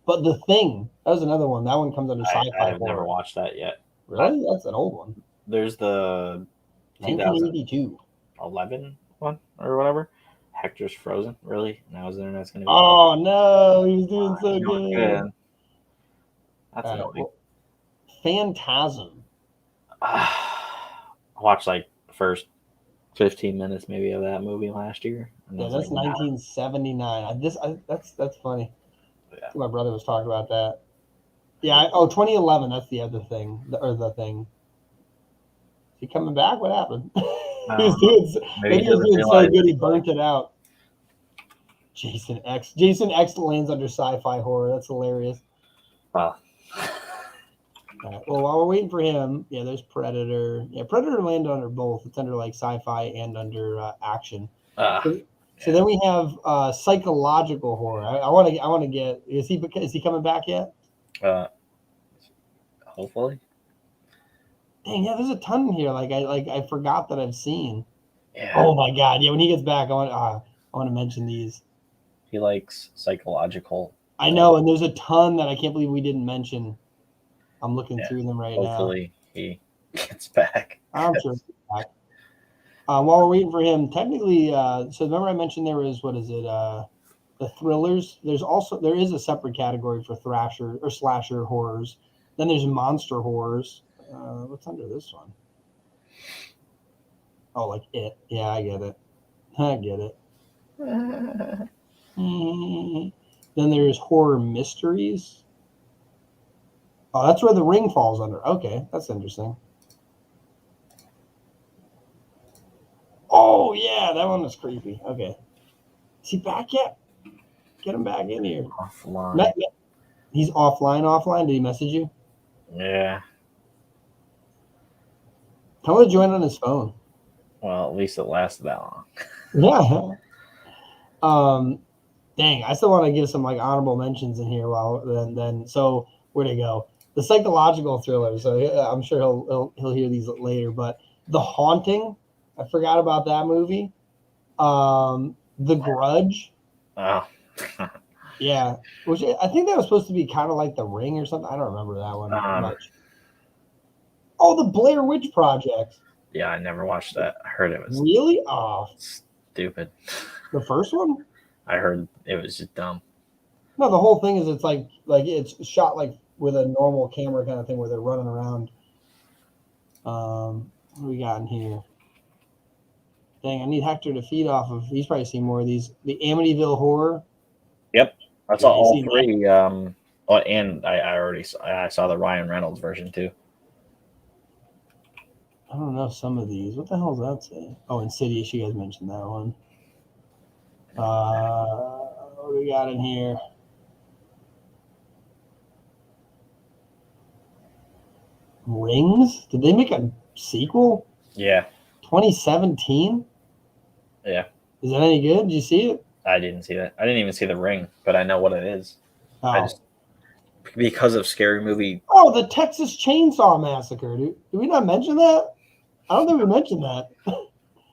But The Thing, that was another one. That one comes under sci-fi. I have horror. never watched that yet. Really? That's an old one. There's the 1982. 2011 one or whatever. Hector's Frozen. Really? Now his internet's gonna be. Oh no, he was doing so He's doing good. That's All right, annoying. well, Phantasm. I watched like the first 15 minutes maybe of that movie last year. And Yeah, I was that's like, nah. 1979. That's funny. Yeah. My brother was talking about that. Yeah. 2011. That's the other thing. The thing. Is he coming back? What happened? He was doing, Maybe maybe he was doesn't doing so realize good he it's burnt it out. Jason X. Jason X lands under sci-fi horror. That's hilarious. Wow. All right, well, while we're waiting for him, yeah, there's Predator. Yeah, Predator landed under both. It's under like sci-fi and under action. So then we have psychological horror. I want to get. Is he coming back yet? Hopefully. Dang, yeah, there's a ton in here. I forgot that I've seen. Yeah. Oh my god, yeah. When he gets back, I want to mention these. He likes psychological. I know, and there's a ton that I can't believe we didn't mention. I'm looking Yeah, through them right Hopefully he gets back. now. I'm sure he's back. While we're waiting for him, technically, so remember I mentioned there was the thrillers. There is a separate category for thrasher or slasher horrors. Then there's monster horrors. What's under this one? Oh, like It. Yeah, I get it. Then there's horror mysteries. Oh, that's where The Ring falls under. Okay, that's interesting. Oh, yeah, that one was creepy. Okay. Is he back yet? Get him back in here. Offline. He's offline. Did he message you? Yeah. Tell him to join on his phone. Well, at least it lasted that long. Yeah. Dang, I still want to give some like honorable mentions in here. So where'd it go? The psychological thriller. So I'm sure he'll hear these later. But The Haunting, I forgot about that movie. The Grudge. Oh. Yeah, which I think that was supposed to be kind of like The Ring or something. I don't remember that one much. Oh, The Blair Witch Project. Yeah, I never watched that. I heard it was Really? Oh, stupid. the first one? I heard it was just dumb. No, the whole thing is it's like it's shot like with a normal camera kind of thing where they're running around. What do we got in here? Dang, I need Hector to feed off of. He's probably seen more of these. The Amityville Horror. Yep, I saw Yeah, you all seen three. And I saw the Ryan Reynolds version too. I don't know some of these. What the hell does that say? Oh, Insidious. You guys mentioned that one. What do we got in here? Rings? Did they make a sequel? Yeah, 2017? yeah. Is that any good? Did you see it? I didn't see that. I didn't even see The Ring, but I know what it is. Oh, Because of Scary Movie. oh, the Texas Chainsaw Massacre. Did we not mention that? I don't think we mentioned that.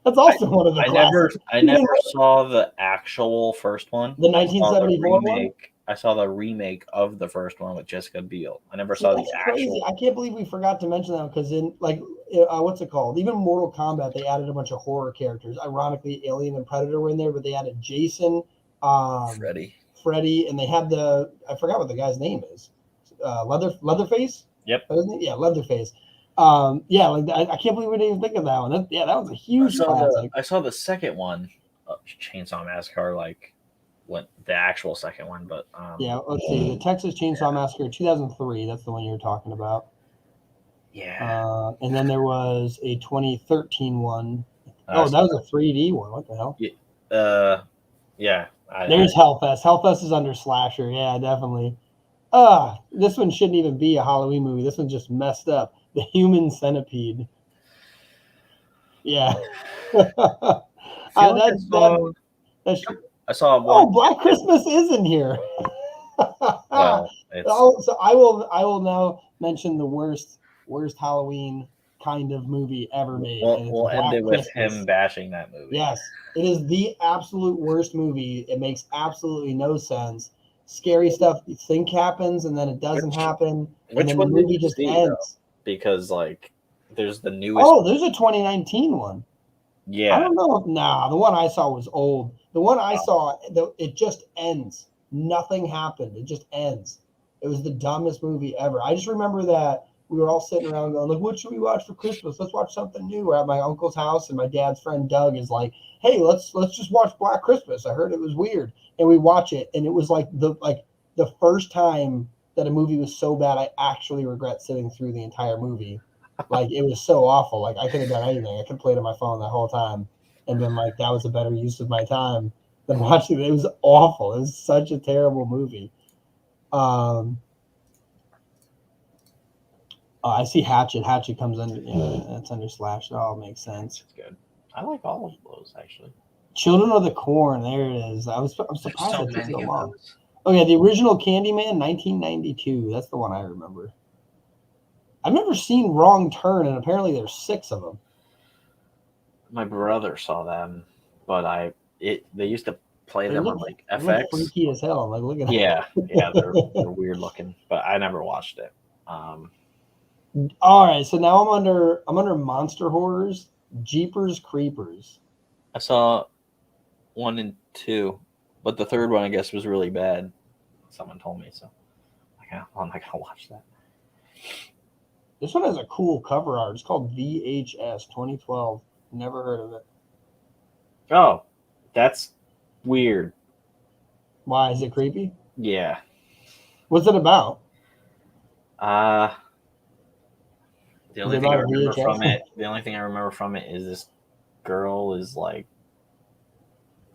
That's also one of the classics. I never saw the actual first one. The 1974 one? I saw the remake of the first one with Jessica Biel. I never See, saw the that's crazy. actual. I can't believe we forgot to mention that because in what's it called? Even Mortal Kombat, they added a bunch of horror characters. Ironically, Alien and Predator were in there, but they added Jason, Freddy, and they had I forgot what the guy's name is. Leatherface. Yep. Yeah, Leatherface. I can't believe we didn't even think of that one. That was a huge classic. I saw the second one, Chainsaw Massacre, like the actual second one, but Yeah, let's see. The Texas Chainsaw Massacre, 2003. That's the one you were talking about. yeah. And then there was a 2013 one. Uh, That was a 3D one. What the hell? Yeah. There's Hellfest. Hellfest is under slasher. Yeah, definitely. This one shouldn't even be a Halloween movie. This one's just messed up. The Human Centipede. Yeah. I saw one. Oh, Black Christmas is in here. Well, it's So I will now mention the worst Halloween kind of movie ever made. and it's we'll end Black it with Christmas. him bashing that movie. Yes, it is the absolute worst movie. It makes absolutely no sense. Scary stuff you think happens and then it doesn't happen. And then the one did movie you just see, ends. though? Because like there's the newest. Oh, there's a 2019 one. I Yeah. don't know. Nah, the one I saw was old. The one I saw, it just ends. Nothing happened. It just ends. It was the dumbest movie ever. I just remember that we were all sitting around going, like, what should we watch for Christmas? Let's watch something new. We're at my uncle's house, and my dad's friend Doug is like, hey, let's just watch Black Christmas. I heard it was weird. And we watch it, and it was like the first time that a movie was so bad I actually regret sitting through the entire movie. Like, it was so awful. Like, I could have done anything. I could have played on my phone the whole time and been like, that was a better use of my time than watching it. It was awful. It was such a terrible movie. I see Hatchet. Hatchet comes under, that's under slash. That all makes sense. It's good. I like all of those, actually. Children of the Corn. There it is. I'm surprised So it took so many of long. those. Oh, yeah, the original Candyman, 1992. That's the one I remember. I've never seen Wrong Turn, and apparently there's 6 of them. My brother saw them, but they used to play them on like They look FX. freaky as hell. I'm like, look at Yeah, they're weird looking, but I never watched it. All right, so now I'm under monster horrors, Jeepers Creepers. I saw 1 and 2, but the third one I guess was really bad. Someone told me so. I'm not gonna watch that. This one has a cool cover art. It's called VHS 2012. Never heard of it. Oh, that's weird. Why is it creepy? Yeah. What's it about? The only thing I remember from it is this girl is like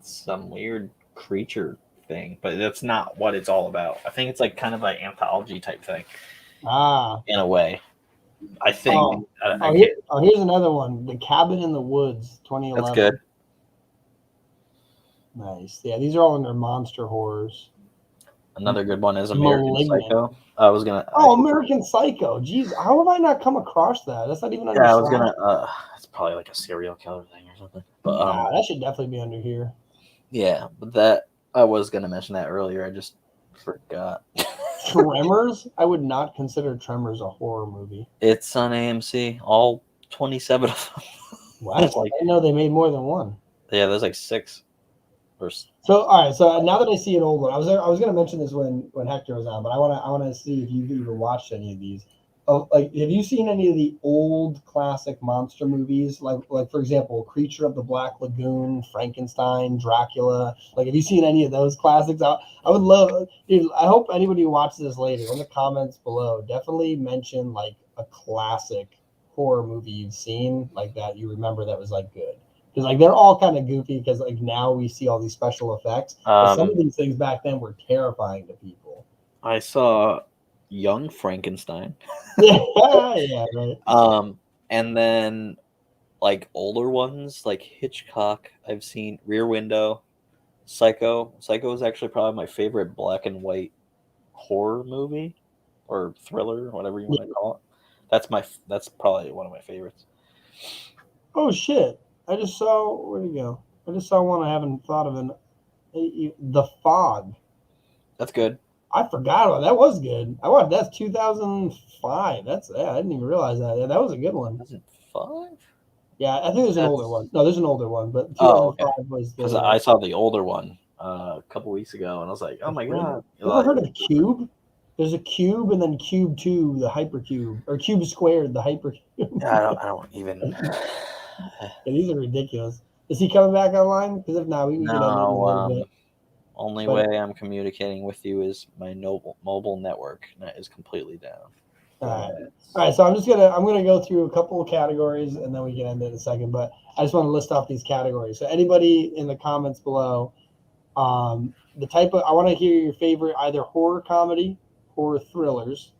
some weird creature thing, but that's not what it's all about. I think it's like kind of an anthology type thing. In a way. I think. Here's another one. The Cabin in the Woods, 2011. That's good. Nice. Yeah, these are all under monster horrors. Another good one is American Malignant. Psycho. American Psycho. Jeez, how have I not come across that? That's not even under. It's probably like a serial killer thing or something. But that should definitely be under here. Yeah, but that I was gonna mention that earlier. I just forgot. Tremors? I would not consider Tremors a horror movie. It's on AMC. All 27 of them. Wow, I didn't know they made more than one. Yeah, there's like 6. So all right, so now that I see an old one, I was going to mention this when Hector was on, but I want to see if you've even watched any of these. Oh, like, have you seen any of the old classic monster movies? Like for example, Creature of the Black Lagoon, Frankenstein, Dracula. Like, have you seen any of those classics? I would love. Dude, I hope anybody who watches this later in the comments below definitely mention like a classic horror movie you've seen like that you remember that was like good. Because like they're all kind of goofy because like now we see all these special effects. But some of these things back then were terrifying to people. I saw Young Frankenstein. Yeah, right. And then like older ones like Hitchcock. I've seen Rear Window, Psycho. Psycho is actually probably my favorite black and white horror movie or thriller, whatever you want to call it. That's probably one of my favorites. Oh shit. I just saw, where'd it go? I just saw one I haven't thought of The Fog. That's good. I forgot about that. That was good. That's 2005. I didn't even realize that. Yeah, that was a good one. Was it 5? Yeah, I think there's an older one. No, there's an older one, but 2005 was because I saw the older one a couple weeks ago, and I was like, oh my god. You ever heard of Cube? There's a Cube and then Cube 2, the Hypercube, or Cube Squared, the Hypercube. I don't even. Yeah, these are ridiculous. Is he coming back online? Because if not, we can get into it a little bit. Only But- way I'm communicating with you is my mobile network that is completely down. All right, so I'm gonna go through a couple of categories and then we can end it in a second. But I just want to list off these categories. So anybody in the comments below, the type of I want to hear your favorite either horror comedy, horror thrillers.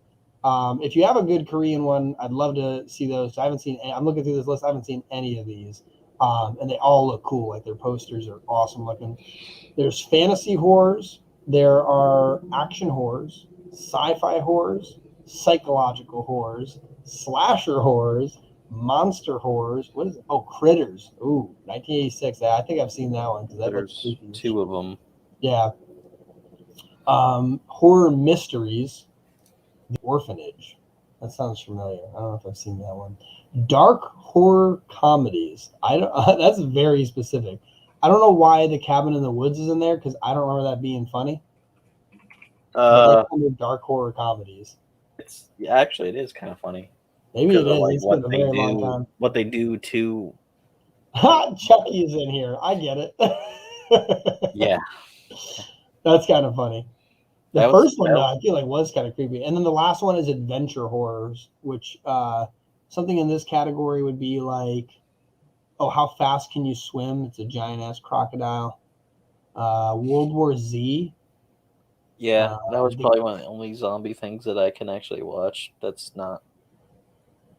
If you have a good Korean one, I'd love to see those. I haven't seen. I'm looking through this list. I haven't seen any of these, and they all look cool. Like their posters are awesome looking. There's fantasy horrors. There are action horrors, sci-fi horrors, psychological horrors, slasher horrors, monster horrors. What is it? Oh, Critters. Ooh, 1986. Yeah, I think I've seen that one because that looks There's creepy. 2 of them. Yeah. Horror mysteries. The Orphanage. That sounds familiar. I don't know if I've seen that one. Dark horror comedies. I don't. That's very specific. I don't know why The Cabin in the Woods is in there because I don't remember that being funny. But that's under dark horror comedies. Actually it is kind of funny. Maybe it is. Like It's been a very long time. what they do to. Chucky is in here. I get it. Yeah, That's kind of funny. The That was- first one, that though, I feel like was kind of creepy. And then the last one is adventure horrors, which something in this category would be like, oh, how fast can you swim? It's a giant ass crocodile. World War Z. yeah. That was the- probably one of the only zombie things that I can actually watch. That's not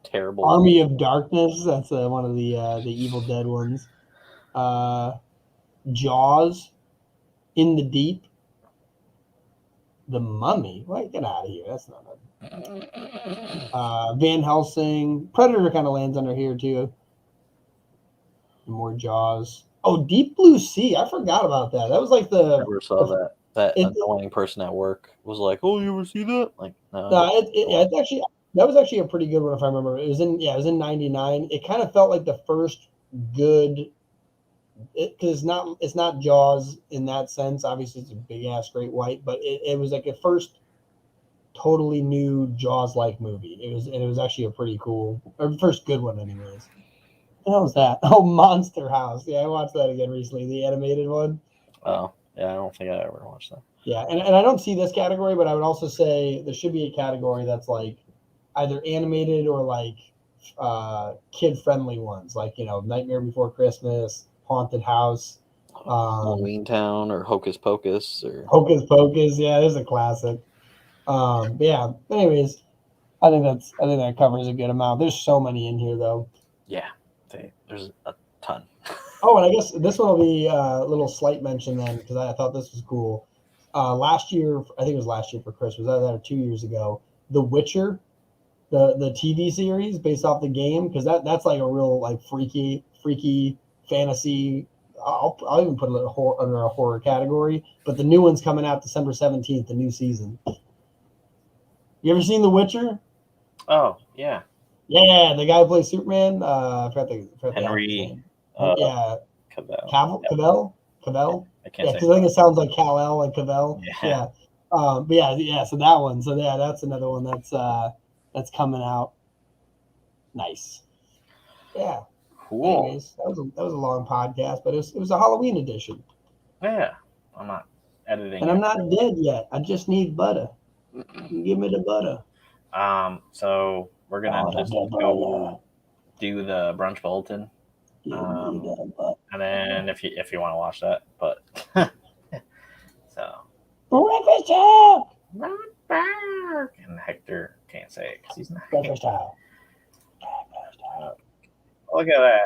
terrible. Army of Darkness. That's one of the Evil Dead ones. Jaws. In the Deep. The Mummy. What? Get out of here. That's not it. Van Helsing. Predator kind of lands under here too. More Jaws. Oh, Deep Blue Sea. I forgot about that. That was like I never saw that. That it- annoying person at work was like, "Oh, you ever see that?" Like, no. it's actually that was actually a pretty good one if I remember. It was in '99. It kind of felt like the first good, because it's not Jaws in that sense. Obviously, it's a big ass great white, but it was like a first totally new Jaws like movie. It was actually a pretty cool, or first good one, anyways. What the hell was that? Oh, Monster House. Yeah, I watched that again recently, the animated one. Oh, yeah. I don't think I ever watched that. Yeah, and I don't see this category, but I would also say there should be a category that's like either animated or like kid friendly ones, like Nightmare Before Christmas, Haunted House, Halloween Town or Hocus Pocus or Hocus Pocus. Yeah, there's a classic. But yeah. Anyways, I think that covers a good amount. There's so many in here though. yeah. There's a ton. Oh, and I guess this one will be a little slight mention then because I thought this was cool. Last year, I think it was last year for Christmas, that or 2 years ago, The Witcher, the TV series based off the game, because that's like a real like freaky fantasy. I'll even put it under a horror category. But the new one's coming out December 17th, the new season. You ever seen The Witcher? Oh yeah. Yeah, the guy who plays Superman. I forgot the Henry, actor's name. Cavill. Cavill. I can't Yeah, say. because I think it sounds like Kal-El and Cavell. Yeah. But yeah. So that one. So yeah, that's another one that's coming out. Nice. Yeah. Cool. Anyways, that was a long podcast, but it was a Halloween edition. Yeah. I'm not editing. And I'm not dead yet. I just need butter. Give me the butter. So we're gonna just go do the brunch bulletin, Give me the butter. and then if you want to watch that, but so Breakfast time. not bad. And Hector can't say it because he's not. Breakfast time. Look at that.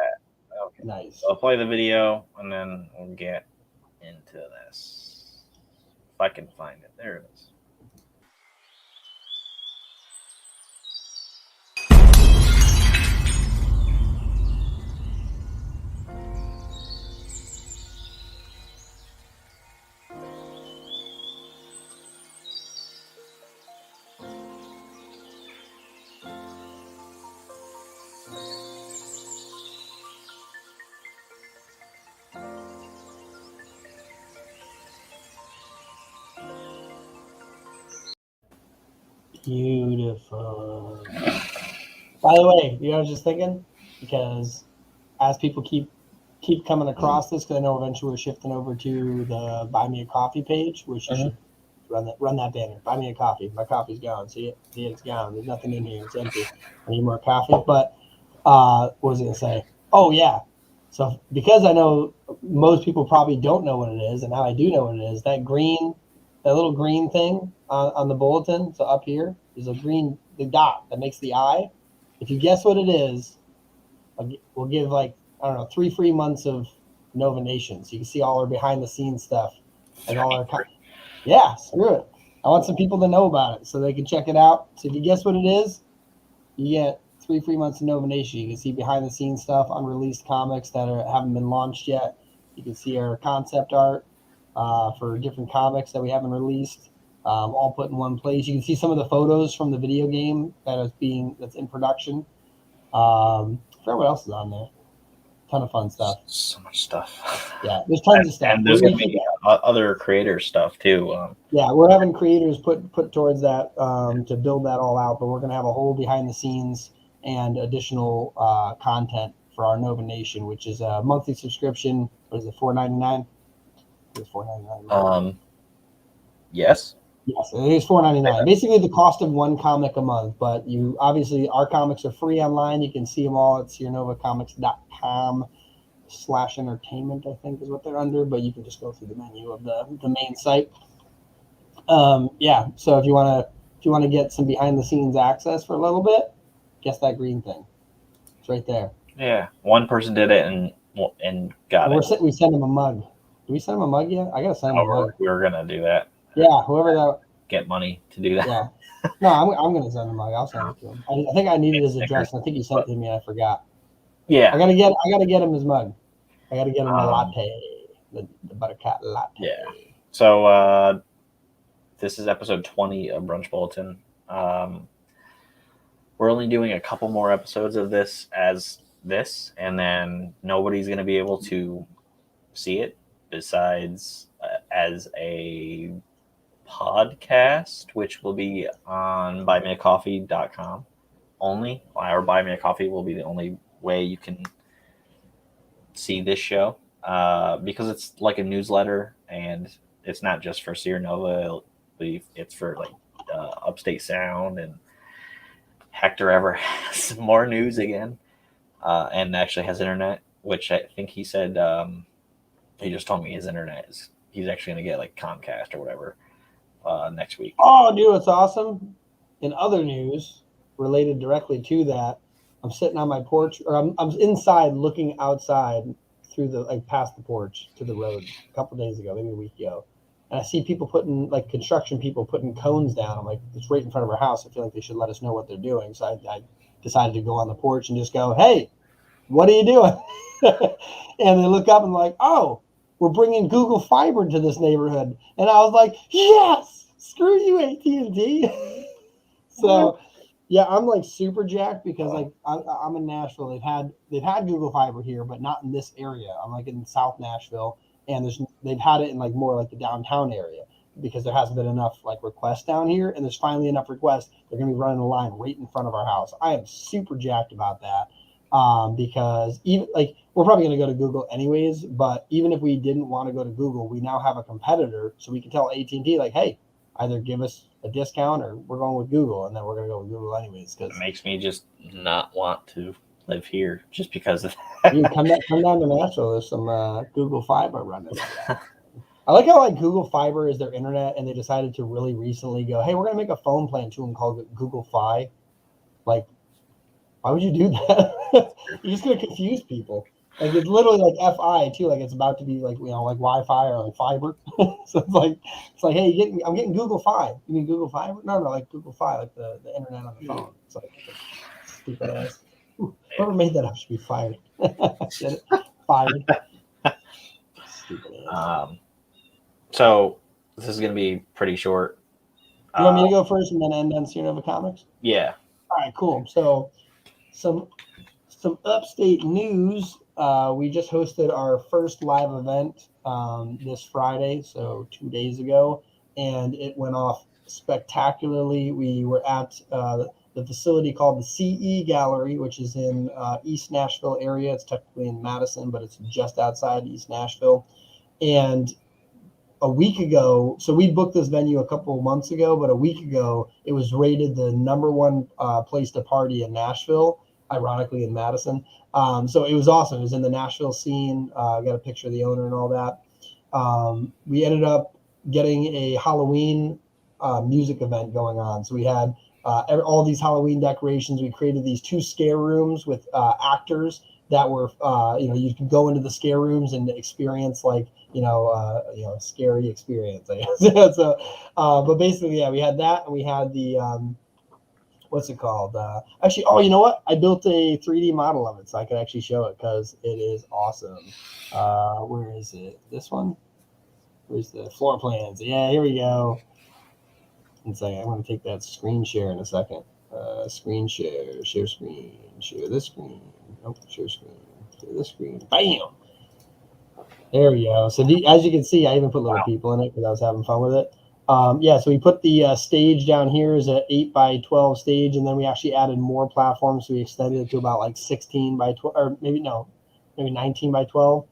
Okay. Nice. So I'll play the video and then we'll get into this. If I can find it. There it is. Beautiful. By the way, I was just thinking, because as people keep keep coming across this because I know eventually we're shifting over to the Buy Me a Coffee page, which you should run that banner. Buy me a coffee. My coffee's gone. See it? It's gone. There's nothing in here. It's empty. I need more coffee. But what was I gonna say? Oh yeah. So because I know most people probably don't know what it is, and now I do know what it is. That little green thing on the bulletin. So up here is the dot that makes the eye. If you guess what it is, we'll give 3 free months of Nova Nation, so you can see all our behind the scenes stuff and all our. Yeah, screw it. I want some people to know about it so they can check it out. So if you guess what it is, you get 3 free months of Nova Nation. You can see behind the scenes stuff, unreleased comics that haven't been launched yet. You can see our concept art for different comics that we haven't released, all put in one place. You can see some of the photos from the video game that's in production. I forgot what else is on there. Ton of fun stuff. So much stuff. Yeah, there's tons of stuff. And there's going to be other creator stuff too. Yeah, we're having creators put towards that to build that all out, but we're going to have a whole behind the scenes and additional content for our Nova Nation, which is a monthly subscription. What is it, $4.99? It's $4.99. Yes. Yes, it is $4.99. Basically, the cost of one comic a month. But our comics are free online. You can see them all at SiernovaComics.com/entertainment, I think is what they're under. But you can just go through the menu of the main site. Yeah. So if you want to get some behind the scenes access for a little bit, guess that green thing. It's right there. Yeah. One person did it and got it. We sent him a mug. Did we send him a mug yet? I gotta send him a mug. We were gonna do that. Yeah, whoever that. Get money to do that. Yeah. No, I'm gonna send him a mug. I'll send it to him. I think I needed his address, and I think he sent it to me, and I forgot. Yeah. I gotta get him his mug. I gotta get him a latte, the buttercup latte. Yeah. So this is episode 20 of Brunch Bulletin. We're only doing a couple more episodes of this and then nobody's gonna be able to see it besides as a podcast, which will be on buymeacoffee.com only. Or Buy Me a Coffee will be the only way you can see this show because it's like a newsletter and it's not just for Sier Nova. It's for Upstate Sound, and Hector ever has more news again and actually has internet, which I think he said he just told me his internet is he's actually going to get Comcast or whatever next week. Oh, dude, it's awesome. In other news related directly to that, I'm sitting on my porch, or I'm inside looking outside through past the porch to the road a couple days ago, maybe a week ago. And I see people construction people putting cones down. I'm like, it's right in front of our house. I feel like they should let us know what they're doing. So I decided to go on the porch and just go, hey, what are you doing? And they look up and like, oh, we're bringing Google Fiber to this neighborhood. And I was like, yes, screw you, AT&T. So, yeah, I'm super jacked because I'm in Nashville. They've had Google Fiber here, but not in this area. I'm in South Nashville, and they've had it in more the downtown area because there hasn't been enough requests down here, and there's finally enough requests. They're going to be running a line right in front of our house. I am super jacked about that. Because even we're probably going to go to Google anyways, but even if we didn't want to go to Google, we now have a competitor, so we can tell AT&T hey, either give us a discount or we're going with Google, and then we're going to go with Google anyways. Because it makes me just not want to live here just because of that. You come down to Nashville. There's some Google Fiber running. I like how Google Fiber is their internet, and they decided to really recently go, hey, we're going to make a phone plan to them called Google Fi. Why would you do that? You're just going to confuse people. It's literally FI too. It's about to be Wi-Fi or fiber. So it's hey, I'm getting Google Fi. You mean Google Fiber? No, Google Fi, the internet on the phone. It's stupid ass. Whoever made that up should be fired. Get it? Fired. Stupid ass. So this is going to be pretty short. You want me to go first and then end on Sier Nova Comics? Yeah. All right, cool. So some upstate news. We just hosted our first live event this Friday, so 2 days ago, and it went off spectacularly. We were at the the facility called the CE Gallery, which is in East Nashville area. It's technically in Madison, but it's just outside East Nashville. And a week ago, so we booked this venue a couple of months ago, but a week ago, it was rated the #1 place to party in Nashville, ironically in Madison. So it was awesome. It was in the Nashville scene. I got a picture of the owner and all that. We ended up getting a Halloween music event going on. So we had all these Halloween decorations. We created these 2 scare rooms with actors that were, you could go into the scare rooms and experience like, scary experience, I guess. So, but basically, yeah, we had that, and we had the, what's it called? Actually, oh, you know what? I built a 3D model of it, so I could actually show it because it is awesome. Where is it? This one? Where's the floor plans? Yeah, here we go. One second. I'm going to take that screen share in a second. Screen share screen, share this screen. Nope, share screen, share this screen. Bam! There we go. So as you can see, I even put little people in it because I was having fun with it. So we put the stage down here is an 8x12 stage, and then we actually added more platforms. So we extended it to about like 16 by 12, or maybe 19 by 12.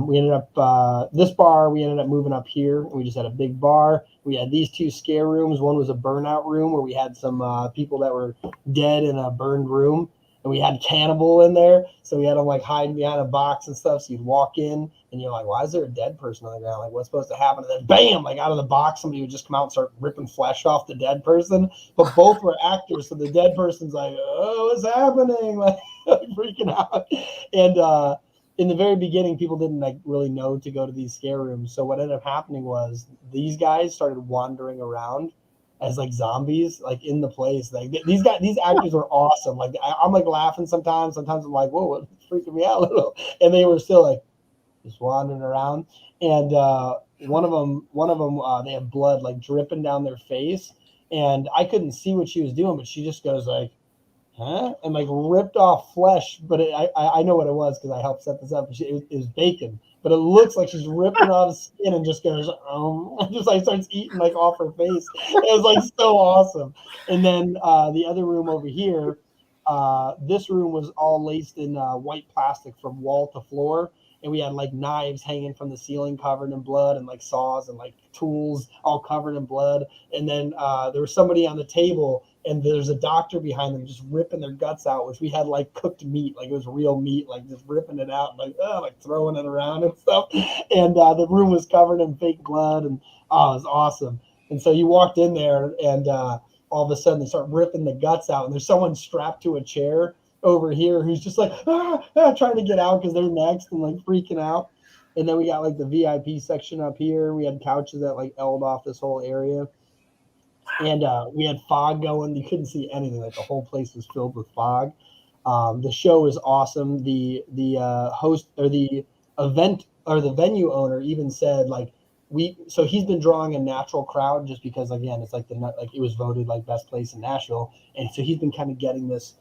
We ended up this bar. We ended up moving up here, and we just had a big bar. We had these 2 scare rooms. One was a burnout room where we had some people that were dead in a burned room, and we had cannibal in there. So we had them like hiding behind a box and stuff. So you'd walk in, and you're like, "Why is there a dead person on the ground? Like, what's supposed to happen?" And then, bam! Like out of the box, somebody would just come out and start ripping flesh off the dead person. But both were actors, so the dead person's like, "Oh, what's happening?" Like freaking out. And in the very beginning, people didn't like really know to go to these scare rooms. So what ended up happening was these guys started wandering around as like zombies, like in the place. Like these actors were awesome. Like I'm like laughing sometimes. Sometimes I'm like, whoa, it's freaking me out a little. And they were still like just wandering around. And one of them, they had blood like dripping down their face. And I couldn't see what she was doing, but she just goes like, huh? And like ripped off flesh, but I know what it was because I helped set this up. It was bacon, but it looks like she's ripping off skin and just goes, and just like starts eating like off her face. It was like so awesome. And then the other room over here, this room was all laced in white plastic from wall to floor. And we had like knives hanging from the ceiling covered in blood, and like saws and like tools all covered in blood. And then there was somebody on the table, and there's a doctor behind them just ripping their guts out, which we had like cooked meat, like it was real meat, like just ripping it out, like throwing it around and stuff. And the room was covered in fake blood, and it was awesome. And so you walked in there, and all of a sudden they start ripping the guts out, and there's someone strapped to a chair over here who's just like trying to get out because they're next and like freaking out. And then we got like the VIP section up here. We had couches that like held off this whole area. And we had fog going. You couldn't see anything. Like the whole place was filled with fog. The show is awesome. The host or the event or the venue owner even said like so he's been drawing a natural crowd just because again it's like it was voted like best place in Nashville, and so he's been kind of getting this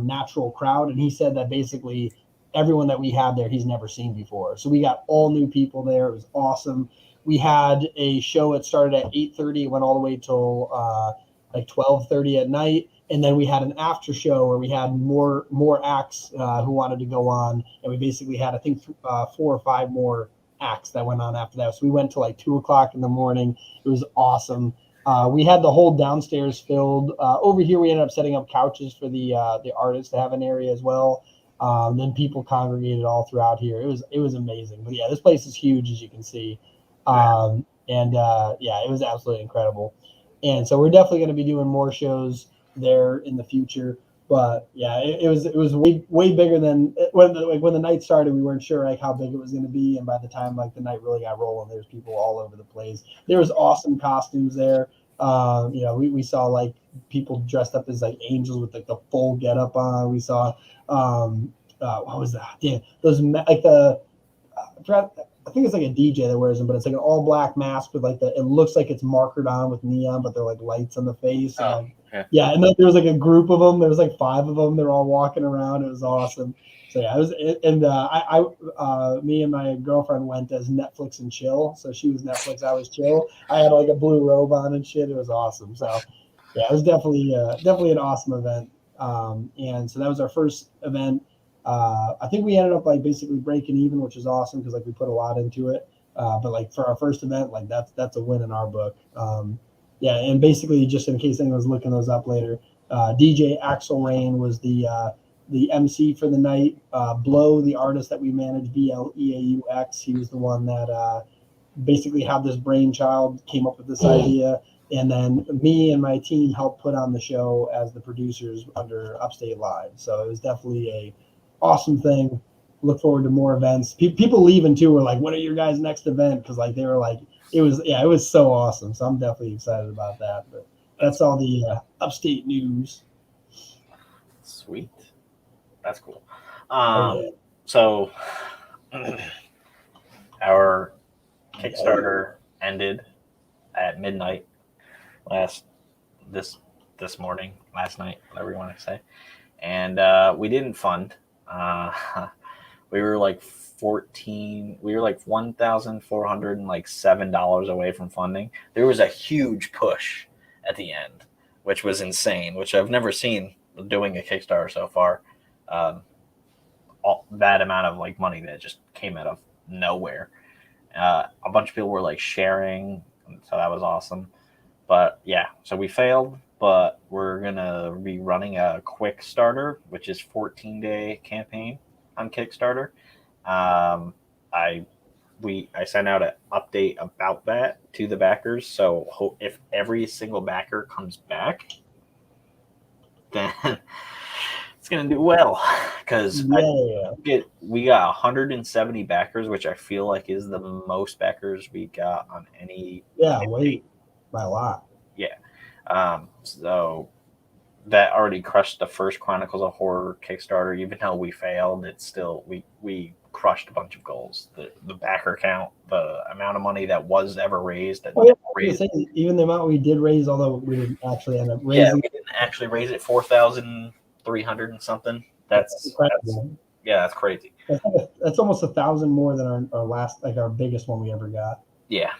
natural crowd. And he said that basically everyone that we had there he's never seen before. So we got all new people there. It was awesome. We had a show that started at 8:30, went all the way till like 12:30 at night, and then we had an after show where we had more acts who wanted to go on, and we basically had I think 4 or 5 more acts that went on after that. So we went to like 2:00 in the morning. It was awesome. We had the whole downstairs filled. Over here, we ended up setting up couches for the artists to have an area as well. Then people congregated all throughout here. It was amazing. But yeah, this place is huge, as you can see. It was absolutely incredible. And so we're definitely going to be doing more shows there in the future. But yeah, it was way bigger than when the night started. We weren't sure like how big it was going to be, and by the time like the night really got rolling, there's people all over the place. There was awesome costumes there. We saw like people dressed up as like angels with like the full getup on. We saw what was that? Yeah, those like the. I think it's like a DJ that wears them, but it's like an all black mask with like it looks like it's markered on with neon, but they're like lights on the face. And, yeah. And then there was like a group of them. There was like 5 of them. They're all walking around. It was awesome. So yeah, me and my girlfriend went as Netflix and chill. So she was Netflix, I was chill. I had like a blue robe on and shit. It was awesome. So Yeah, it was definitely an awesome event. And so that was our first event. I think we ended up like basically breaking even, which is awesome because like we put a lot into it. But like for our first event, like that's a win in our book. Yeah, and basically just in case anyone's looking those up later, DJ Axel Rain was the MC for the night. Blow, the artist that we managed, BLEAUX, he was the one that basically had this brainchild, came up with this idea, and then me and my team helped put on the show as the producers under Upstate Live. So it was definitely a awesome thing. Look forward to more events. People leaving too were like, "What are your guys' next event?" Because like they were like, it was so awesome. So I'm definitely excited about that. But that's all the Upstate news. Sweet, that's cool. Yeah. So our Kickstarter ended at midnight this morning, last night, whatever you want to say, and we didn't fund. We were like $1,407 away from funding. There was a huge push at the end, which was insane, which I've never seen doing a Kickstarter so far. All that amount of like money that just came out of nowhere. A bunch of people were like sharing, so that was awesome. But yeah, so we failed, but we're gonna be running a quick starter, which is 14-day campaign on Kickstarter. I sent out an update about that to the backers. So if every single backer comes back, then it's gonna do well because we got 170 backers, which I feel like is the most backers we got on any. Wait, by a lot. Yeah. So that already crushed the first Chronicles of Horror Kickstarter. Even though we failed, it's still we crushed a bunch of goals. The backer count, the amount of money that was ever raised. Even the amount we did raise, although we didn't actually end up raising. Yeah, we didn't actually raise it 4,300 and something. That's incredible. That's crazy. That's almost 1,000 more than our last, like our biggest one we ever got. Yeah.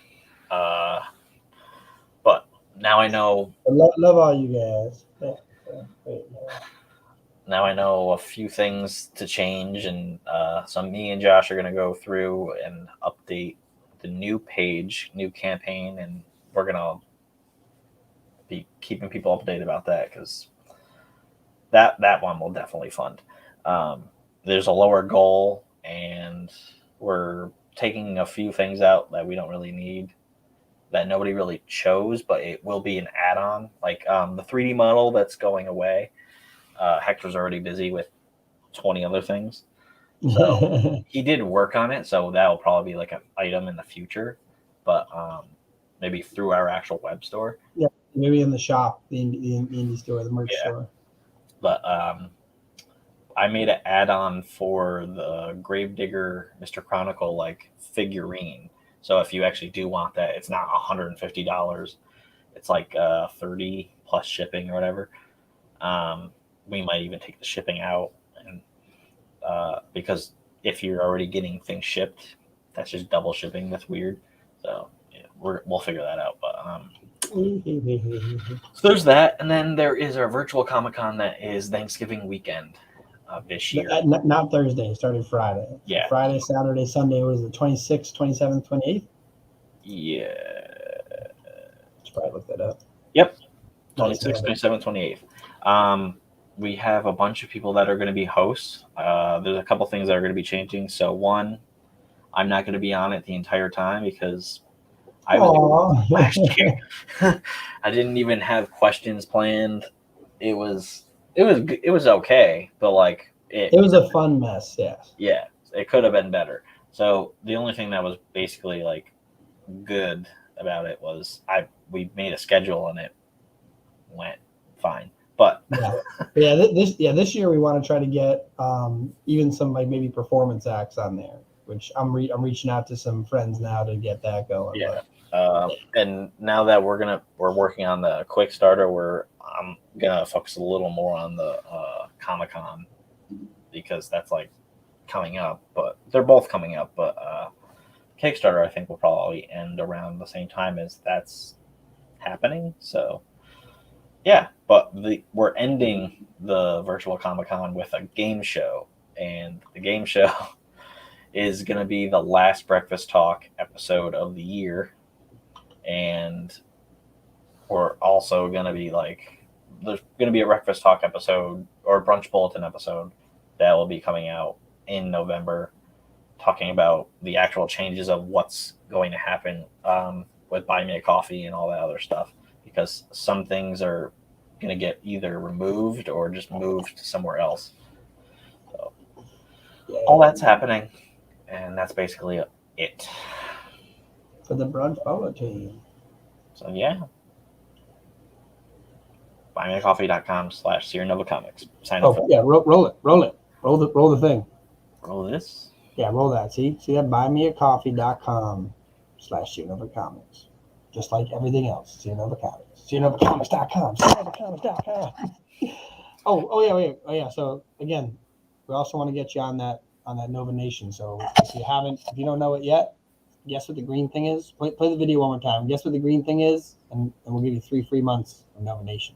But now I know. I love all you guys. Now I know a few things to change, and so me and Josh are going to go through and update the new page, new campaign, and we're going to be keeping people updated about that because that one will definitely fund. There's a lower goal, and we're taking a few things out that we don't really need, that nobody really chose, but it will be an add-on, like the 3D model that's going away. Hector's already busy with 20 other things, so he did work on it, so that will probably be like an item in the future, but maybe through our actual web store. Yeah, maybe in the shop, the indie store, the merch store. But I made an add-on for the Gravedigger Mr. Chronicle like figurine. So if you actually do want that, it's not $150. It's like 30 plus shipping or whatever. We might even take the shipping out, and because if you're already getting things shipped, that's just double shipping. That's weird. So yeah, we'll figure that out. But so there's that, and then there is our virtual Comic-Con that is Thanksgiving weekend this year. Not Thursday. It started Friday. Yeah. Friday, Saturday, Sunday was the 26th, 27th, 28th. Yeah. Should probably look that up. Yep. 26th, 27th, 28th. We have a bunch of people that are going to be hosts. There's a couple things that are going to be changing. So one, I'm not going to be on it the entire time because I was last year. I didn't even have questions planned. It was okay, but like it was a fun mess. Yeah, it could have been better. So the only thing that was basically like good about it was we made a schedule and it went fine. But this year we want to try to get even some like maybe performance acts on there, which I'm reaching out to some friends now to get that going. Yeah. And now that we're working on the quick starter, I'm gonna focus a little more on the Comic-Con because that's like coming up. But they're both coming up. But Kickstarter I think will probably end around the same time as that's happening. So Yeah, but we're ending the virtual Comic-Con with a game show, and the game show is going to be the last Breakfast Talk episode of the year, and we're also going to be there's going to be a Breakfast Talk episode or Brunch Bulletin episode that will be coming out in November, talking about the actual changes of what's going to happen with Buy Me a Coffee and all that other stuff, because some things are going to get either removed or just moved to somewhere else. So all that's happening, and that's basically it for the Brunch Bulletin. So yeah, buymeacoffee.com/Sierra Nova Comics. Sign up. Yeah, roll it, roll the thing. Roll this. Yeah, roll that. See that? Buymeacoffee.com/Sierra Nova Comics. Just like everything else, Sierra Nova Comics. SierraNovaComics.com. SierraNovaComics.com. Oh yeah. So again, we also want to get you on that Nova Nation. So if you don't know it yet, guess what the green thing is. Play the video one more time. Guess what the green thing is, and we'll give you 3 free months of Nova Nation.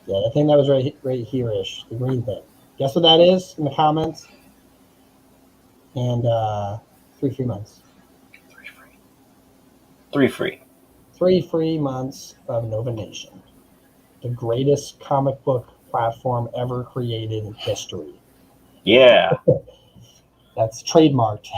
Yeah, I think that was right here-ish, the green thing. Guess what that is in the comments? And 3 free months. 3 free. 3 free months of Nova Nation. The greatest comic book platform ever created in history. Yeah. That's trademarked.